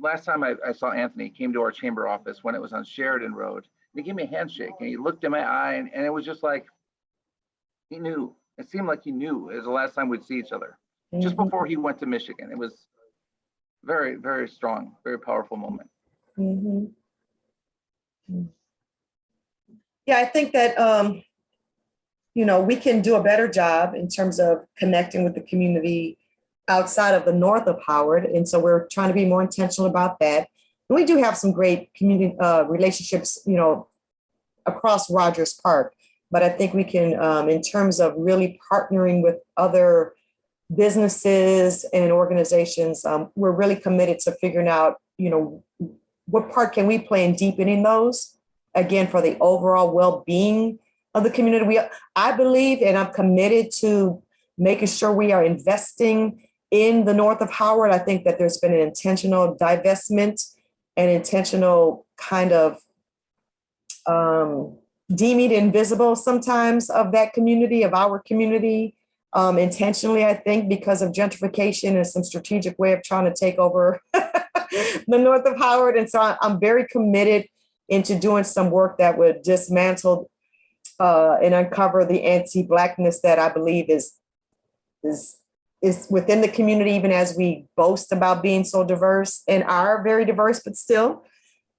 last time I saw Anthony, he came to our chamber office when it was on Sheridan Road. And he gave me a handshake and he looked in my eye, and it was just like, he knew. It seemed like he knew. It was the last time we'd see each other. Mm-hmm. Just before he went to Michigan. It was very, very strong, very powerful moment. Mm-hmm. Yeah, I think that, you know, we can do a better job in terms of connecting with the community outside of the north of Howard. And so we're trying to be more intentional about that. And we do have some great community relationships, you know, across Rogers Park. But I think we can, in terms of really partnering with other businesses and organizations, we're really committed to figuring out, you know, what part can we play in deepening those, again, for the overall well-being of the community. I believe, and I'm committed to making sure we are investing in the north of Howard. I think that there's been an intentional divestment and intentional kind of deeming invisible sometimes of that community, of our community, intentionally, I think, because of gentrification and some strategic way of trying to take over the north of Howard. And so I'm very committed into doing some work that would dismantle and uncover the anti-Blackness that I believe is within the community, even as we boast about being so diverse and are very diverse, but still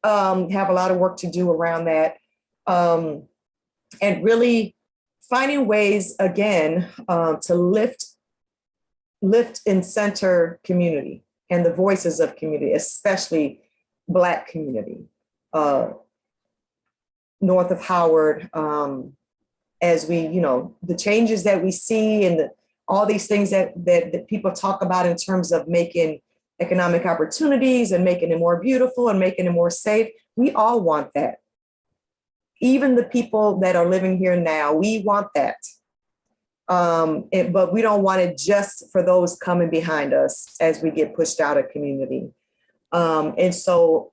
have a lot of work to do around that. And really finding ways, again, to lift and center community and the voices of community, especially Black community, north of Howard, as we, you know, the changes that we see and all these things that people talk about in terms of making economic opportunities and making it more beautiful and making it more safe. We all want that. Even the people that are living here now, we want that. But we don't want it just for those coming behind us as we get pushed out of community. And so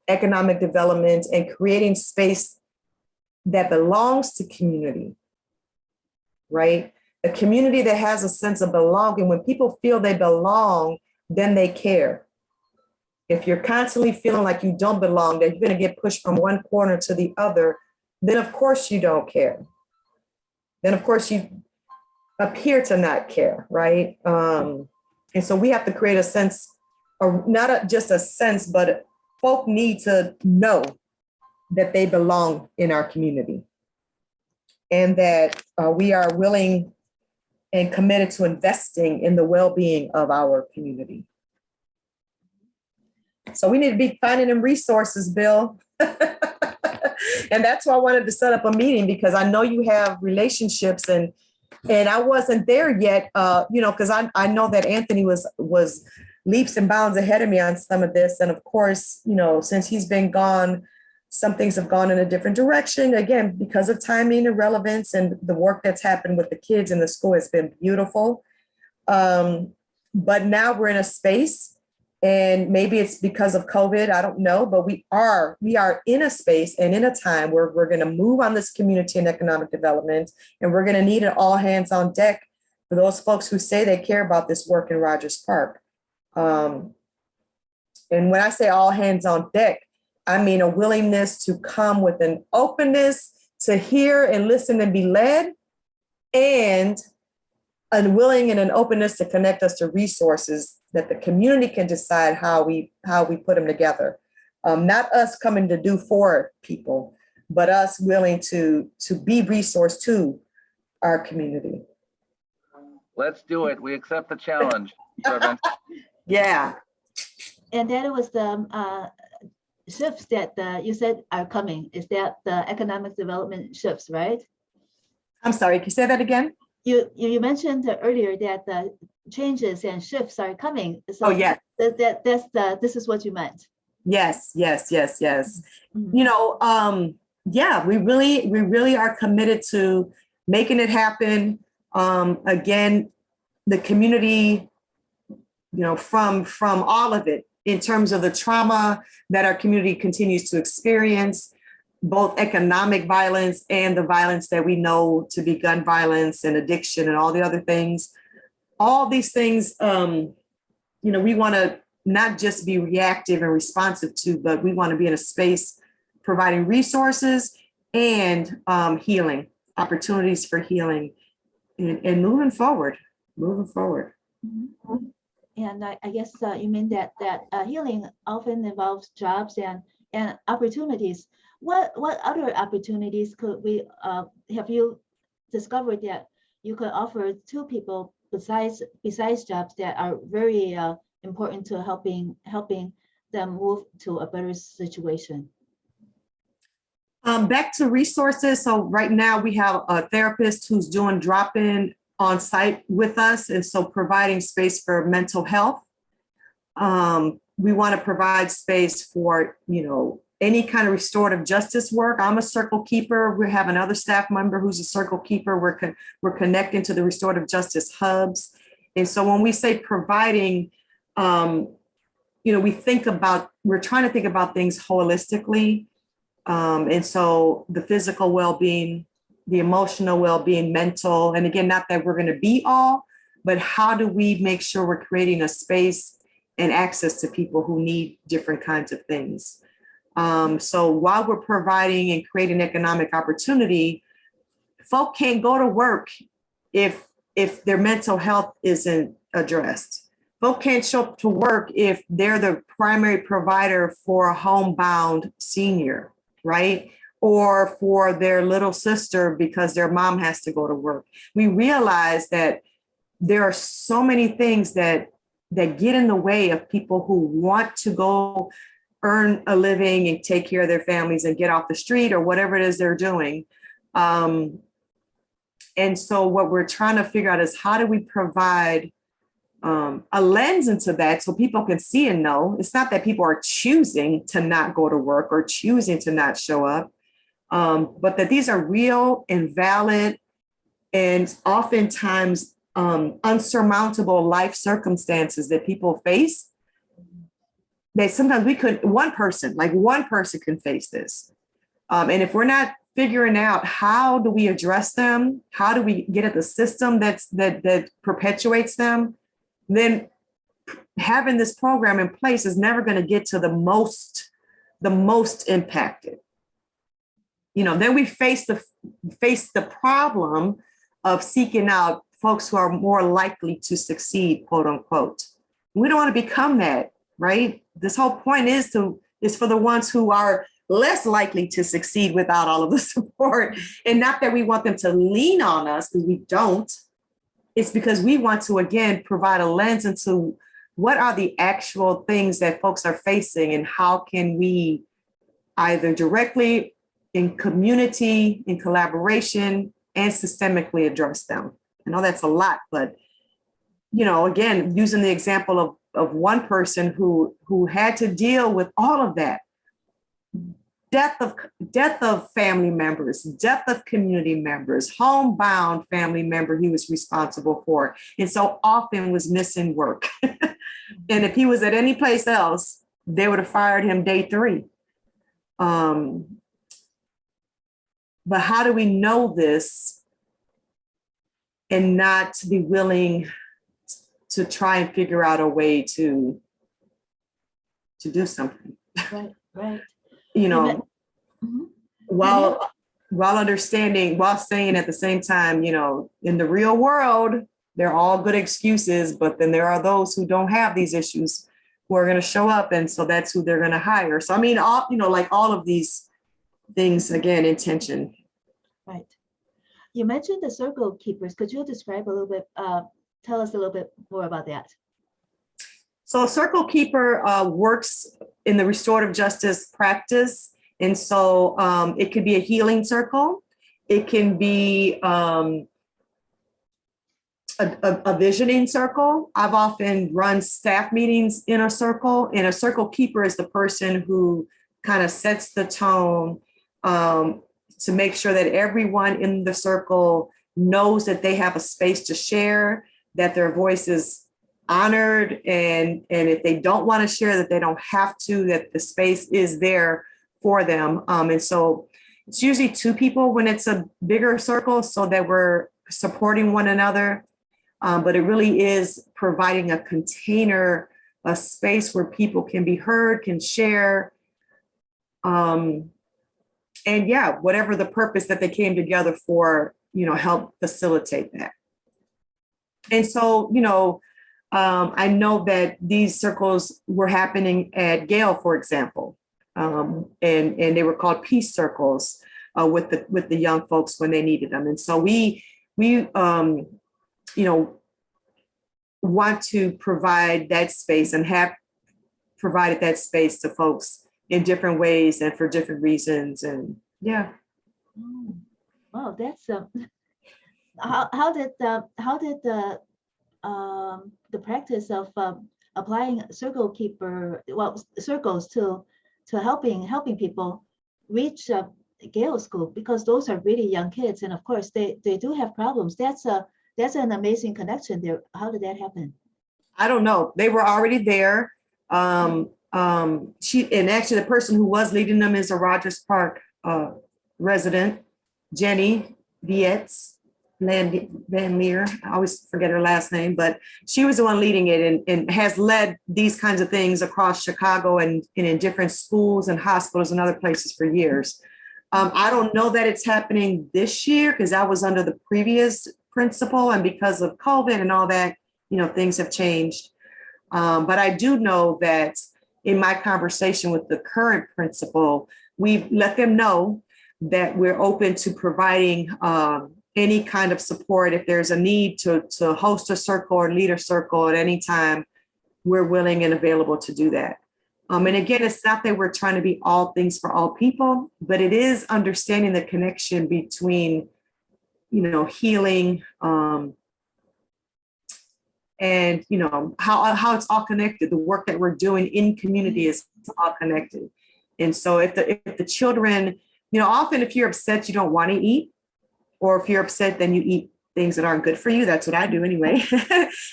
economic development and creating space that belongs to community, right? A community that has a sense of belonging. When people feel they belong, then they care. If you're constantly feeling like you don't belong, that you're going to get pushed from one corner to the other, then of course you don't care. Then of course you appear to not care, right? And so we have to create a sense, or not just a sense, but folk need to know that they belong in our community and that we are willing and committed to investing in the well-being of our community. So we need to be finding them resources, Bill. And that's why I wanted to set up a meeting, because I know you have relationships, and I wasn't there yet, because I know that Anthony was leaps and bounds ahead of me on some of this. And of course, since he's been gone, some things have gone in a different direction, again, because of timing and relevance, and the work that's happened with the kids in the school has been beautiful. But now we're in a space, and maybe it's because of COVID, I don't know, but we are in a space and in a time where we're going to move on this community and economic development, and we're going to need an all hands on deck for those folks who say they care about this work in Rogers Park. And when I say all hands on deck, I mean a willingness to come with an openness to hear and listen and be led, and unwilling and an openness to connect us to resources that the community can decide how we put them together. Not us coming to do for people, but us willing to be resource to our community. Let's do it. We accept the challenge. Yeah. And then it was the shifts that you said are coming. Is that the economic development shifts, right? I'm sorry, can you say that again? You mentioned earlier that the changes and shifts are coming. So yeah. This is what you meant. Yes. Mm-hmm. Yeah, we really are committed to making it happen. Again, the community, from all of it, in terms of the trauma that our community continues to experience, both economic violence and the violence that we know to be gun violence and addiction and all the other things. All these things, we want to not just be reactive and responsive to, but we want to be in a space providing resources and healing, opportunities for healing, and moving forward. Mm-hmm. And I guess you mean that healing often involves jobs and opportunities. What other opportunities could we have you discovered that you could offer to people besides jobs that are very important to helping them move to a better situation? Back to resources. So right now we have a therapist who's doing drop-in on site with us, and so providing space for mental health. We want to provide space for any kind of restorative justice work. I'm a circle keeper. We have another staff member who's a circle keeper. We're connecting to the restorative justice hubs. And so when we say providing, we're trying to think about things holistically. And so the physical well-being, the emotional well-being, mental, and again, not that we're going to be all, but how do we make sure we're creating a space and access to people who need different kinds of things? So while we're providing and creating economic opportunity, folk can't go to work if their mental health isn't addressed. Folk can't show up to work if they're the primary provider for a homebound senior, right? Or for their little sister because their mom has to go to work. We realize that there are so many things that get in the way of people who want to go earn a living and take care of their families and get off the street or whatever it is they're doing. And so what we're trying to figure out is how do we provide a lens into that so people can see and know. It's not that people are choosing to not go to work or choosing to not show up, but that these are real and valid and oftentimes unsurmountable life circumstances that people face. That sometimes one person can face this. And if we're not figuring out how do we address them, how do we get at the system that perpetuates them, then having this program in place is never going to get to the most impacted. Then we face the problem of seeking out folks who are more likely to succeed, quote unquote. We don't want to become that, right? This whole point is for the ones who are less likely to succeed without all of the support. And not that we want them to lean on us, because we don't. It's because we want to, again, provide a lens into what are the actual things that folks are facing, and how can we either directly, in community, in collaboration, and systemically address them? I know that's a lot, but again, using the example of one person who had to deal with all of that, death of family members, death of community members, homebound family member he was responsible for, and so often was missing work. And if he was at any place else, they would have fired him day 3. But how do we know this and not be willing to try and figure out a way to do something? Right. Mhm. while understanding, while saying at the same time, in the real world, they're all good excuses, but then there are those who don't have these issues who are going to show up. And so that's who they're going to hire. So, I mean, all of these things, again, intention. Right. You mentioned the circle keepers. Could you describe a little bit, tell us a little bit more about that? So a circle keeper works in the restorative justice practice. And so it could be a healing circle. It can be a visioning circle. I've often run staff meetings in a circle, and a circle keeper is the person who kind of sets the tone to make sure that everyone in the circle knows that they have a space to share, that their voice is honored, and if they don't want to share, that they don't have to, that the space is there for them. And so it's usually 2 people when it's a bigger circle, so that we're supporting one another. But it really is providing a container, a space where people can be heard, can share. And yeah, whatever the purpose that they came together for, help facilitate that. And so, I know that these circles were happening at Gale, for example, and they were called peace circles with the young folks when they needed them. And so we want to provide that space and have provided that space to folks in different ways and for different reasons. And yeah. Wow, that's how did the practice of applying circles to helping people reach Gale School, because those are really young kids, and of course they do have problems. That's an amazing connection there. How did that happen? I don't know. They were already there. And actually the person who was leading them is a Rogers Park resident, Jenny Vietz Van Leer. I always forget her last name, but she was the one leading it and has led these kinds of things across Chicago and in different schools and hospitals and other places for years. I don't know that it's happening this year because I was under the previous principal, and because of COVID and all that, things have changed. But I do know that in my conversation with the current principal, we've let them know that we're open to providing any kind of support. If there's a need to host a circle or lead a circle at any time, we're willing and available to do that. And again, it's not that we're trying to be all things for all people, but it is understanding the connection between, healing and, how it's all connected. The work that we're doing in community is all connected. And so if the children, often if you're upset, you don't want to eat, or if you're upset, then you eat things that aren't good for you. That's what I do anyway.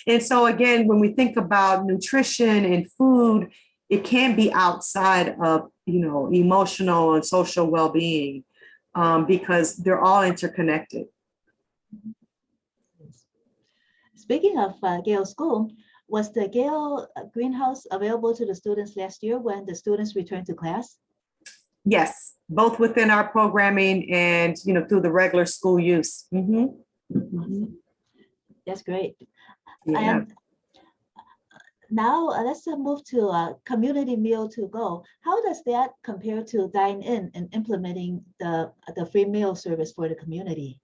And so again, when we think about nutrition and food, it can be outside of, emotional and social well-being because they're all interconnected. Speaking of Gale School, was the Gale greenhouse available to the students last year when the students returned to class? Yes, both within our programming and, through the regular school use. Mm-hmm. Mm-hmm. That's great. Yeah. And now let's move to community meal to go. How does that compare to dine in and implementing the free meal service for the community?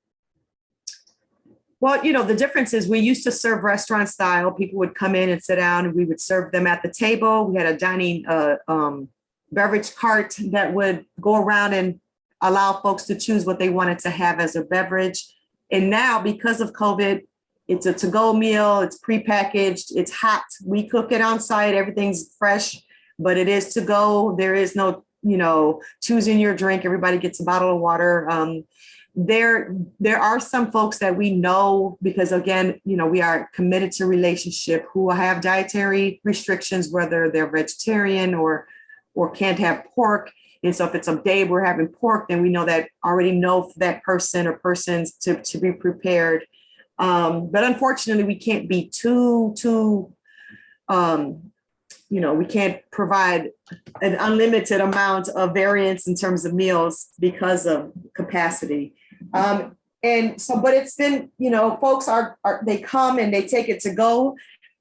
Well, the difference is we used to serve restaurant style. People would come in and sit down and we would serve them at the table. We had a dining beverage cart that would go around and allow folks to choose what they wanted to have as a beverage. And now, because of COVID, it's a to-go meal, it's prepackaged, it's hot. We cook it on site, everything's fresh, but it is to go. There is no, choosing your drink. Everybody gets a bottle of water. There are some folks that we know because, again, we are committed to relationship who have dietary restrictions, whether they're vegetarian or can't have pork. And so if it's a day we're having pork, then we already know that person or persons to be prepared. But unfortunately, we can't be we can't provide an unlimited amount of variance in terms of meals because of capacity. And so, but it's been, folks they come and they take it to go.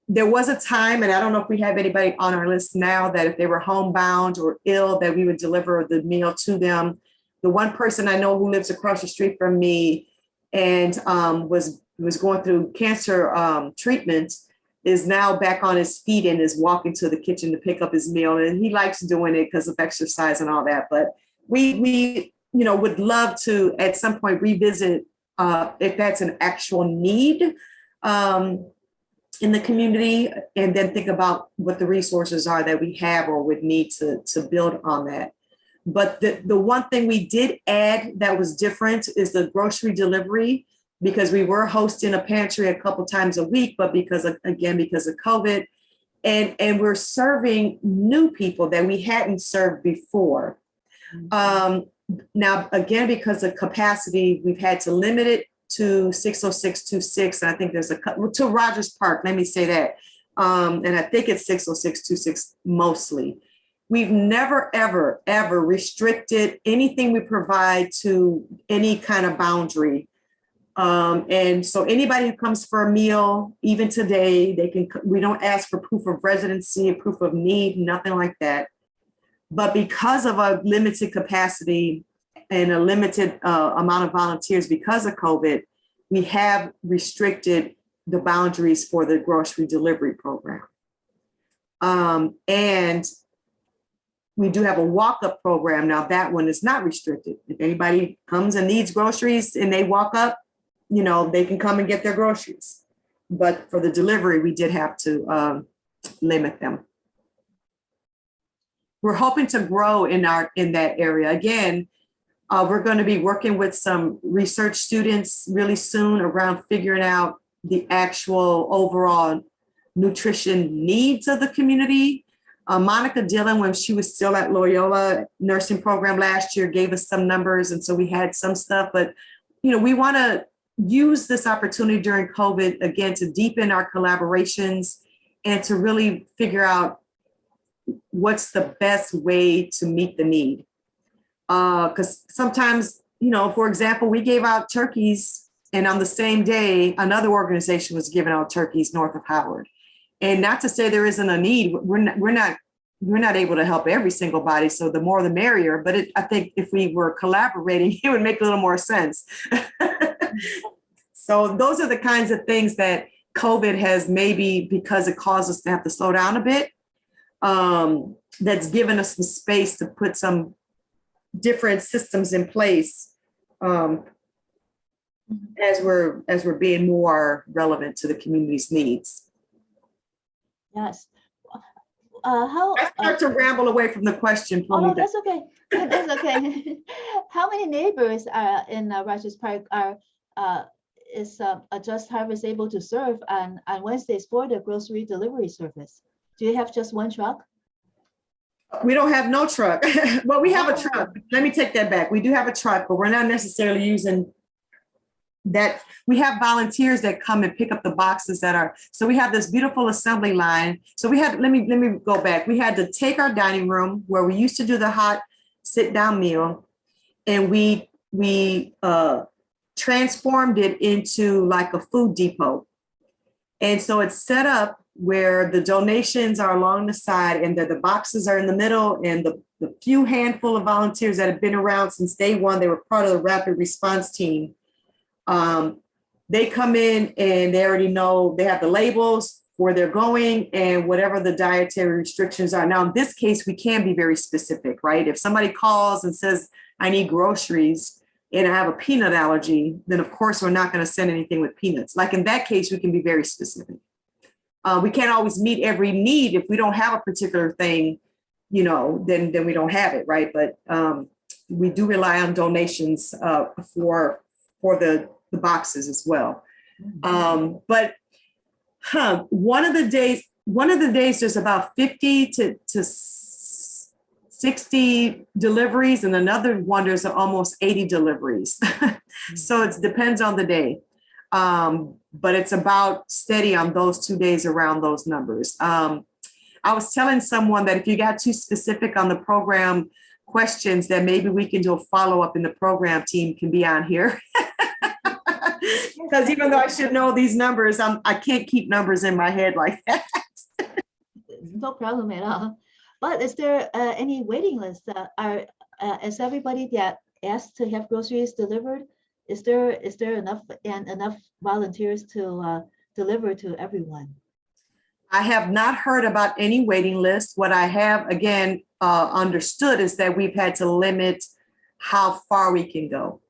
There was a time, and I don't know if we have anybody on our list now, that if they were homebound or ill, that we would deliver the meal to them. The one person I know who lives across the street from me and was going through cancer treatment is now back on his feet and is walking to the kitchen to pick up his meal. And he likes doing it because of exercise and all that. But we would love to at some point revisit if that's an actual need in the community, and then think about what the resources are that we have or would need to build on that. But the one thing we did add that was different is the grocery delivery, because we were hosting a pantry a couple times a week, but because of COVID, and we're serving new people that we hadn't served before. Now, again, because of capacity, we've had to limit it to 60626, and I think there's to Rogers Park, let me say that. And I think it's 60626 mostly. We've never, ever, ever restricted anything we provide to any kind of boundary. And so anybody who comes for a meal, even today, we don't ask for proof of residency, proof of need, nothing like that. But because of a limited capacity and a limited amount of volunteers because of COVID, we have restricted the boundaries for the grocery delivery program. And we do have a walk-up program. Now that one is not restricted. If anybody comes and needs groceries and they walk up, they can come and get their groceries. But for the delivery, we did have to limit them. We're hoping to grow in that area. Again, we're going to be working with some research students really soon around figuring out the actual overall nutrition needs of the community. Monica Dillon, when she was still at Loyola nursing program last year, gave us some numbers. And so we had some stuff, but we want to use this opportunity during COVID, again, to deepen our collaborations and to really figure out what's the best way to meet the need. Because sometimes, for example, we gave out turkeys, and on the same day, another organization was giving out turkeys north of Howard. And not to say there isn't a need, we're not able to help every single body. So the more the merrier. But I think if we were collaborating, it would make a little more sense. So those are the kinds of things that COVID has, maybe because it caused us to have to slow down a bit, that's given us some space to put some different systems in place as we're being more relevant to the community's needs. Yes. I start to ramble away from the question. Oh, no, that's okay. That's okay. How many neighbors are in Rogers Park is Just Harvest able to serve on Wednesdays for the grocery delivery service? Do you have just one truck? We don't have no truck. Well, we have a truck. Let me take that back. We do have a truck, but we're not necessarily using that. We have volunteers that come and pick up the boxes so we have this beautiful assembly line. So we had, let me go back. We had to take our dining room where we used to do the hot sit down meal, and we transformed it into like a food depot. And so it's set up where the donations are along the side and the boxes are in the middle, and the few handful of volunteers that have been around since day one, they were part of the rapid response team. They come in and they already know, they have the labels where they're going and whatever the dietary restrictions are. Now, in this case, we can be very specific, right? If somebody calls and says, I need groceries and I have a peanut allergy, then of course, we're not going to send anything with peanuts. Like in that case, we can be very specific. We can't always meet every need. If we don't have a particular thing, then we don't have it, right? But we do rely on donations for the boxes as well. But one of the days there's about 50 to 60 deliveries, and another one there's almost 80 deliveries. So it depends on the day. But it's about steady on those 2 days around those numbers. I was telling someone that if you got too specific on the program questions, then maybe we can do a follow-up and the program team can be on here. Because even though I should know these numbers, I can't keep numbers in my head like that. No problem at all. But is there any waiting list? Is everybody that asked to have groceries delivered? Is there enough volunteers to deliver to everyone? I have not heard about any waiting list. What I have, again, understood is that we've had to limit how far we can go.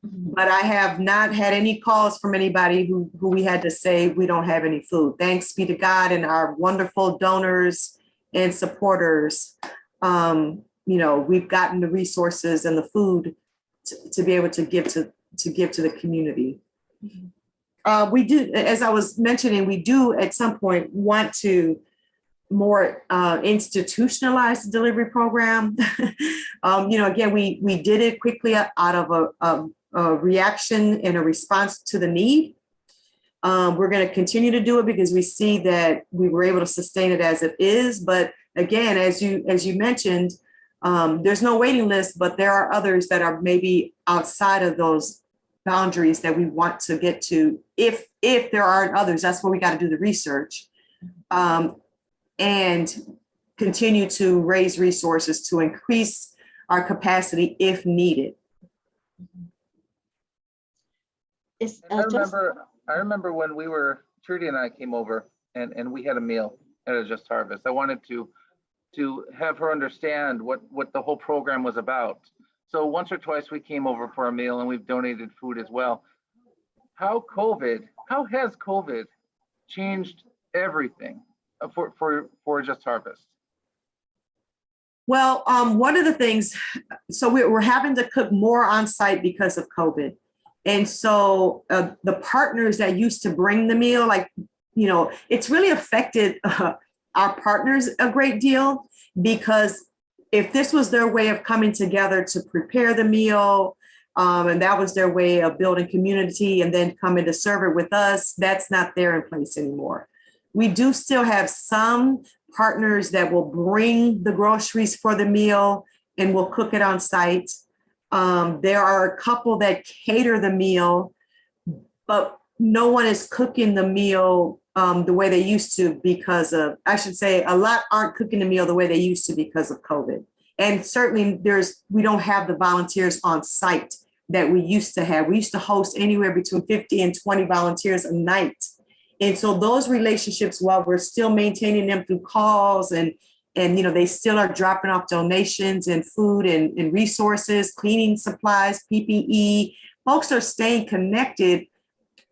But I have not had any calls from anybody who we had to say we don't have any food. Thanks be to God and our wonderful donors and supporters. We've gotten the resources and the food to be able to give to the community. We do, as I was mentioning, we do at some point want to more institutionalize the delivery program. Again, we did it quickly out of a reaction and a response to the need. We're going to continue to do it because we see that we were able to sustain it as it is. But again, as you mentioned, there's no waiting list, but there are others that are maybe outside of those boundaries that we want to get to. If there aren't others, that's where we got to do the research and continue to raise resources to increase our capacity if needed. I remember when Trudy and I came over and we had a meal at a Just Harvest. I wanted to have her understand what the whole program was about. So once or twice we came over for a meal and we've donated food as well. How has COVID changed everything for Just Harvest? Well, one of the things, so we're having to cook more on site because of COVID. And so the partners that used to bring the meal, it's really affected our partners a great deal, because if this was their way of coming together to prepare the meal, and that was their way of building community and then coming to serve it with us, that's not there in place anymore. We do still have some partners that will bring the groceries for the meal and will cook it on site. There are a couple that cater the meal, but no one is cooking the meal the way they used to because of, I should say, a lot aren't cooking the meal the way they used to because of COVID. And certainly we don't have the volunteers on site that we used to have. We used to host anywhere between 50 and 20 volunteers a night. And so those relationships, while we're still maintaining them through calls and they still are dropping off donations and food and resources, cleaning supplies, PPE, folks are staying connected.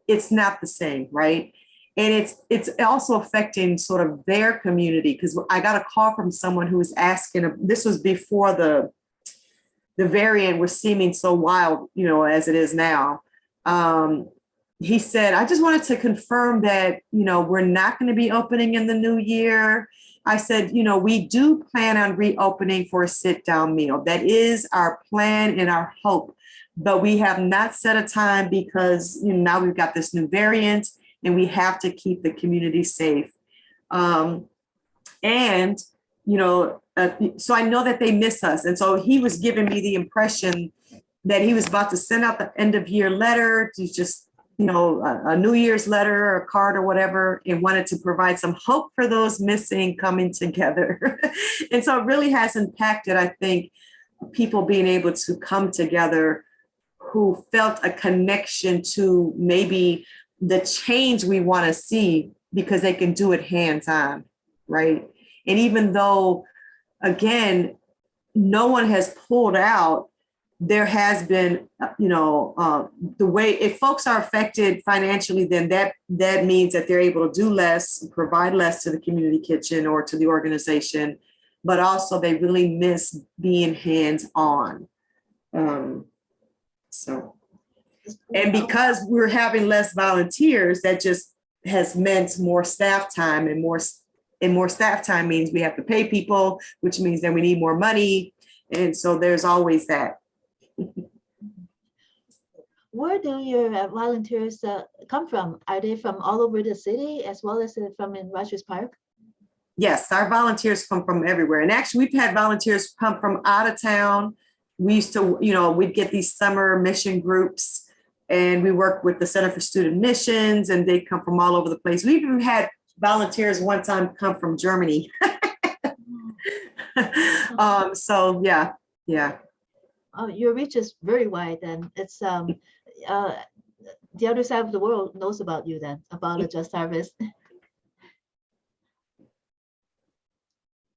It's not the same, right? And it's also affecting sort of their community, because I got a call from someone who was asking, this was before the variant was seeming so wild, as it is now. He said, I just wanted to confirm that, we're not going to be opening in the new year. I said, we do plan on reopening for a sit-down meal. That is our plan and our hope, but we have not set a time because now we've got this new variant and we have to keep the community safe. So I know that they miss us. And so he was giving me the impression that he was about to send out the end of year letter to just, a New Year's letter or a card or whatever, and wanted to provide some hope for those missing coming together. And so it really has impacted, I think, people being able to come together who felt a connection to maybe the change we want to see because they can do it hands-on, right? And even though, again, no one has pulled out, there has been, the way, if folks are affected financially, then that means that they're able to do less, provide less to the community kitchen or to the organization, but also they really miss being hands-on. And because we're having less volunteers, that just has meant more staff time, and more staff time means we have to pay people, which means that we need more money. And so there's always that. Where do your volunteers come from? Are they from all over the city as well as from in Rogers Park? Yes, our volunteers come from everywhere. And actually, we've had volunteers come from out of town. We used to, we'd get these summer mission groups, and we work with the Center for Student Missions, and they come from all over the place. We even had volunteers one time come from Germany. So yeah. Your reach is very wide, and it's the other side of the world knows about you then, about a Just Harvest.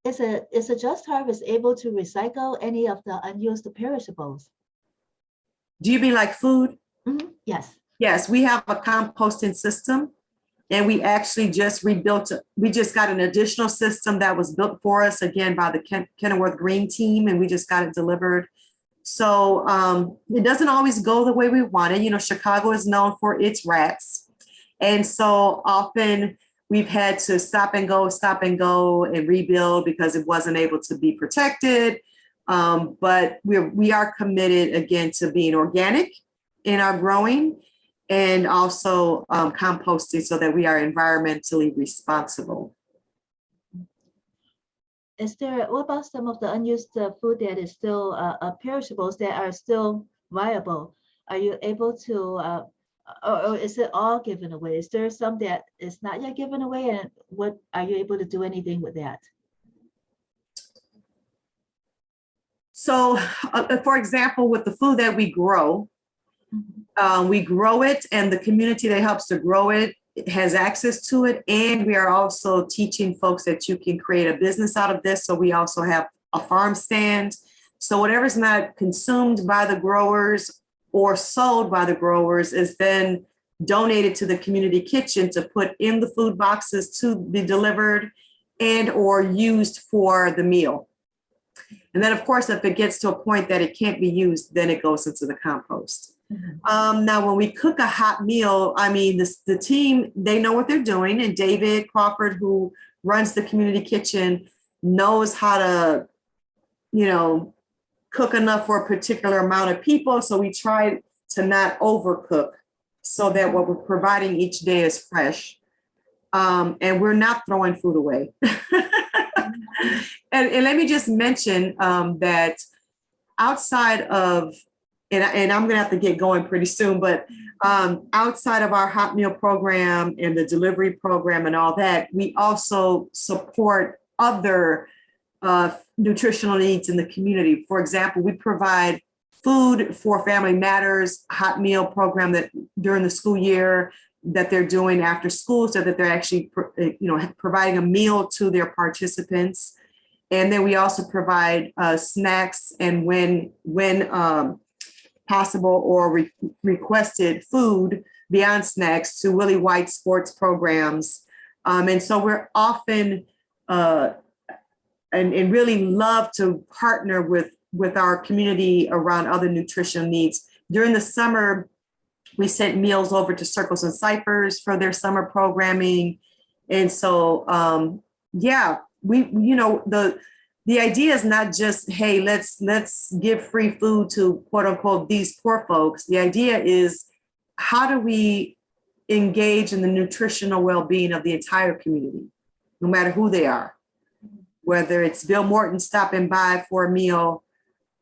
Is a Just Harvest able to recycle any of the unused perishables? Do you mean like food? Yes. Yes, we have a composting system, and we actually just rebuilt it. We just got an additional system that was built for us, again, by the Kenilworth Green team, and we just got it delivered. So it doesn't always go the way we want it. Chicago is known for its rats. And so often we've had to stop and go and rebuild because it wasn't able to be protected. But we are committed, again, to being organic in our growing, and also composting so that we are environmentally responsible. What about some of the unused food that is still perishables that are still viable? Are you able to, or is it all given away? Is there some that is not yet given away, and what are you able to do anything with that? So, for example, with the food that we grow it, and the community that helps to grow it has access to it. And we are also teaching folks that you can create a business out of this. So we also have a farm stand. So whatever's not consumed by the growers or sold by the growers is then donated to the community kitchen to put in the food boxes to be delivered and or used for the meal. And then, of course, if it gets to a point that it can't be used, then it goes into the compost. Now, when we cook a hot meal, the team, they know what they're doing. And David Crawford, who runs the community kitchen, knows how to, cook enough for a particular amount of people. So we try to not overcook so that what we're providing each day is fresh. And we're not throwing food away. And let me just mention that outside of, and I'm going to have to get going pretty soon, but outside of our hot meal program and the delivery program and all that, we also support other nutritional needs in the community. For example, we provide food for Family Matters hot meal program that during the school year that they're doing after school, so that they're actually providing a meal to their participants. And then we also provide snacks, and when possible or requested food beyond snacks to Willie White sports programs. And so we're often and really love to partner with our community around other nutritional needs. During the summer, we sent meals over to Circles and Ciphers for their summer programming. And so, the idea is not just, hey, let's give free food to quote unquote these poor folks. The idea is, how do we engage in the nutritional well-being of the entire community, no matter who they are, whether it's Bill Morton stopping by for a meal,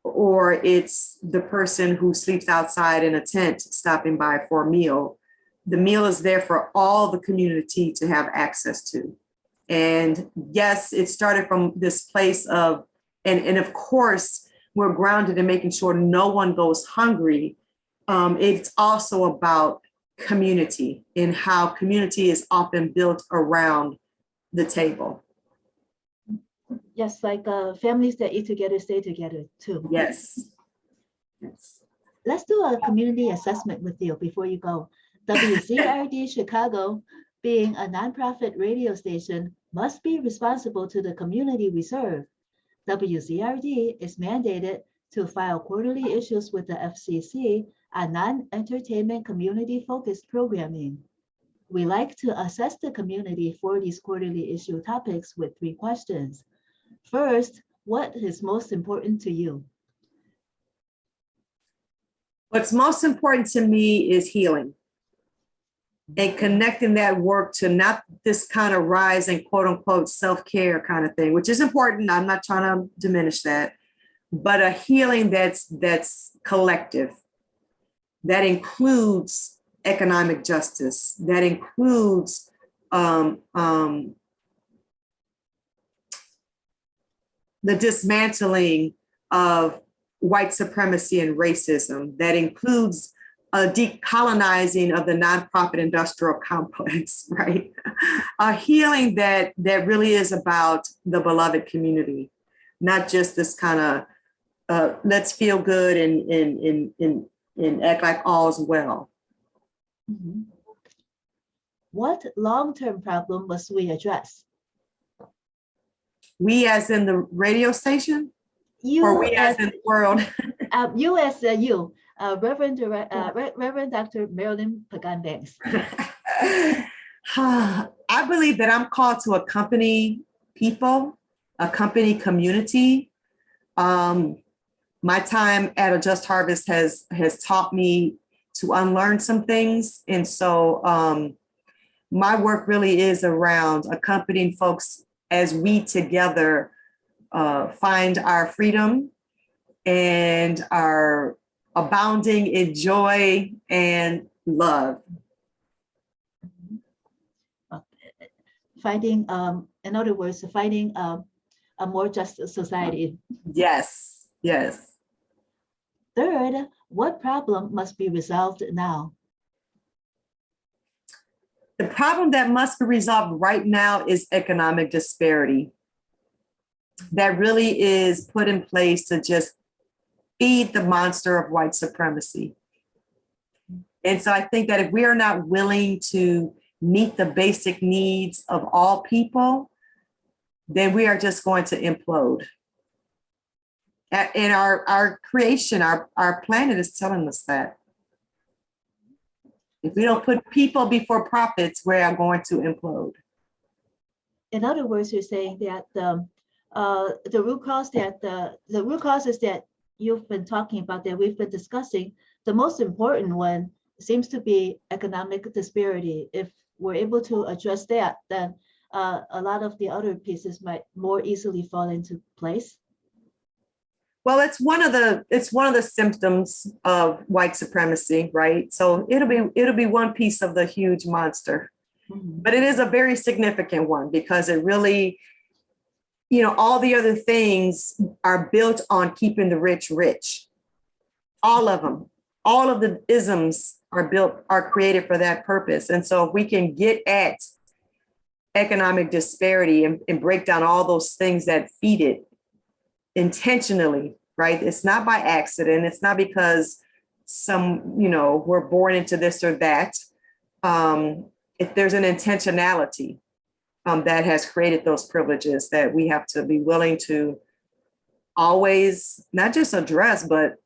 or it's the person who sleeps outside in a tent stopping by for a meal. The meal is there for all the community to have access to. And yes, it started from this place of, and of course, we're grounded in making sure no one goes hungry. it's also about community and how community is often built around the table. Yes, like families that eat together, stay together too. Yes. Yes. Let's do a community assessment with you before you go. WZRD Chicago, being a nonprofit radio station, must be responsible to the community we serve. WZRD is mandated to file quarterly issues with the FCC on non-entertainment community-focused programming. We like to assess the community for these quarterly issue topics with 3 questions. First, what is most important to you? What's most important to me is healing and connecting that work to not this kind of rise and quote unquote self-care kind of thing, which is important. I'm not trying to diminish that, but a healing that's collective, that includes economic justice, that includes the dismantling of white supremacy and racism, that includes a decolonizing of the nonprofit industrial complex, right? A healing that really is about the beloved community, not just this kind of let's feel good and act like all's well. Mhm. What long-term problem must we address? We as in the radio station? Or we as in the world? You as you, Reverend Dr. Marilyn Pagán-Banks. I believe that I'm called to accompany people, accompany community. My time at A Just Harvest has taught me to unlearn some things. And so my work really is around accompanying folks as we together find our freedom and are abounding in joy and love. Finding, in other words, finding a more just society. Yes, yes. Third, what problem must be resolved now? The problem that must be resolved right now is economic disparity. That really is put in place to just feed the monster of white supremacy. And so I think that if we are not willing to meet the basic needs of all people, then we are just going to implode. And our creation, our planet is telling us that. If we don't put people before profits, we are going to implode. In other words, you're saying that the root cause that the root causes that you've been talking about, that we've been discussing, the most important one seems to be economic disparity. If we're able to address that, then a lot of the other pieces might more easily fall into place. Well, it's one of the symptoms of white supremacy, right? So it'll be one piece of the huge monster, but it is a very significant one because it really, all the other things are built on keeping the rich rich. All of them, all of the isms are created for that purpose. And so if we can get at economic disparity and break down all those things that feed it intentionally, right? It's not by accident. It's not because we're born into this or that. If there's an intentionality that has created those privileges that we have to be willing to always not just address, but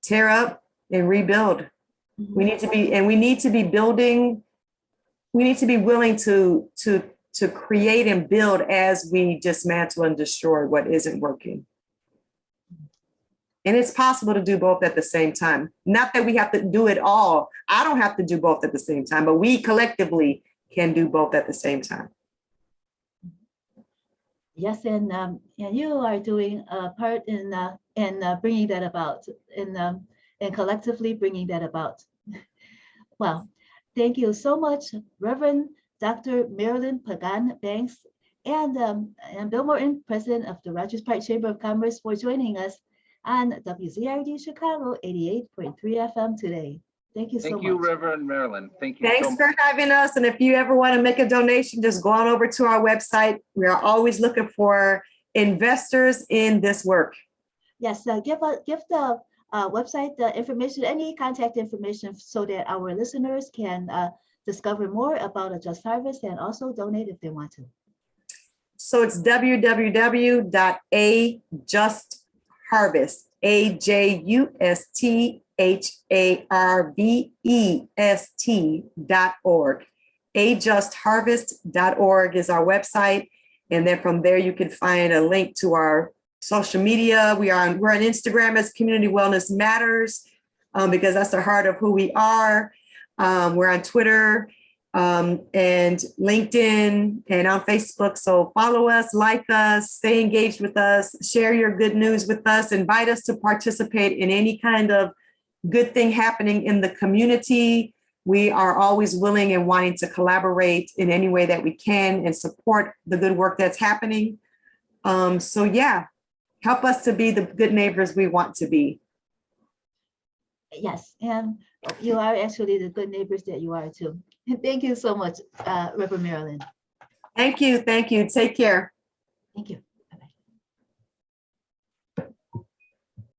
tear up and rebuild. We need to be building. We need to be willing to create and build as we dismantle and destroy what isn't working. And it's possible to do both at the same time. Not that we have to do it all. I don't have to do both at the same time, but we collectively can do both at the same time. Yes, and you are doing a part in bringing that about, and collectively bringing that about. Well, thank you so much, Reverend Dr. Marilyn Pagán-Banks and Bill Morton, President of the Rogers Park Chamber of Commerce, for joining us on WZRD Chicago 88.3 FM today. Thank you so Thank you, much. Reverend Marilyn. Thank you so Thanks much. for having us. And if you ever want to make a donation, just go on over to our website. We are always looking for investors in this work. Yes, give the website the information, any contact information, so that our listeners can discover more about A Just Harvest and also donate if they want to. So it's www.ajustharvest, AJUSTHARVEST.org. ajustharvest.org is our website. And then from there, you can find a link to our social media. We're on Instagram as Community Wellness Matters, because that's the heart of who we are. We're on Twitter and LinkedIn and on Facebook. So follow us, like us, stay engaged with us, share your good news with us, invite us to participate in any kind of good thing happening in the community. We are always willing and wanting to collaborate in any way that we can and support the good work that's happening. So yeah, help us to be the good neighbors we want to be. Yes, and you are actually the good neighbors that you are too. Thank you so much, Reverend Marilyn. Thank you. Thank you. Take care. Thank you.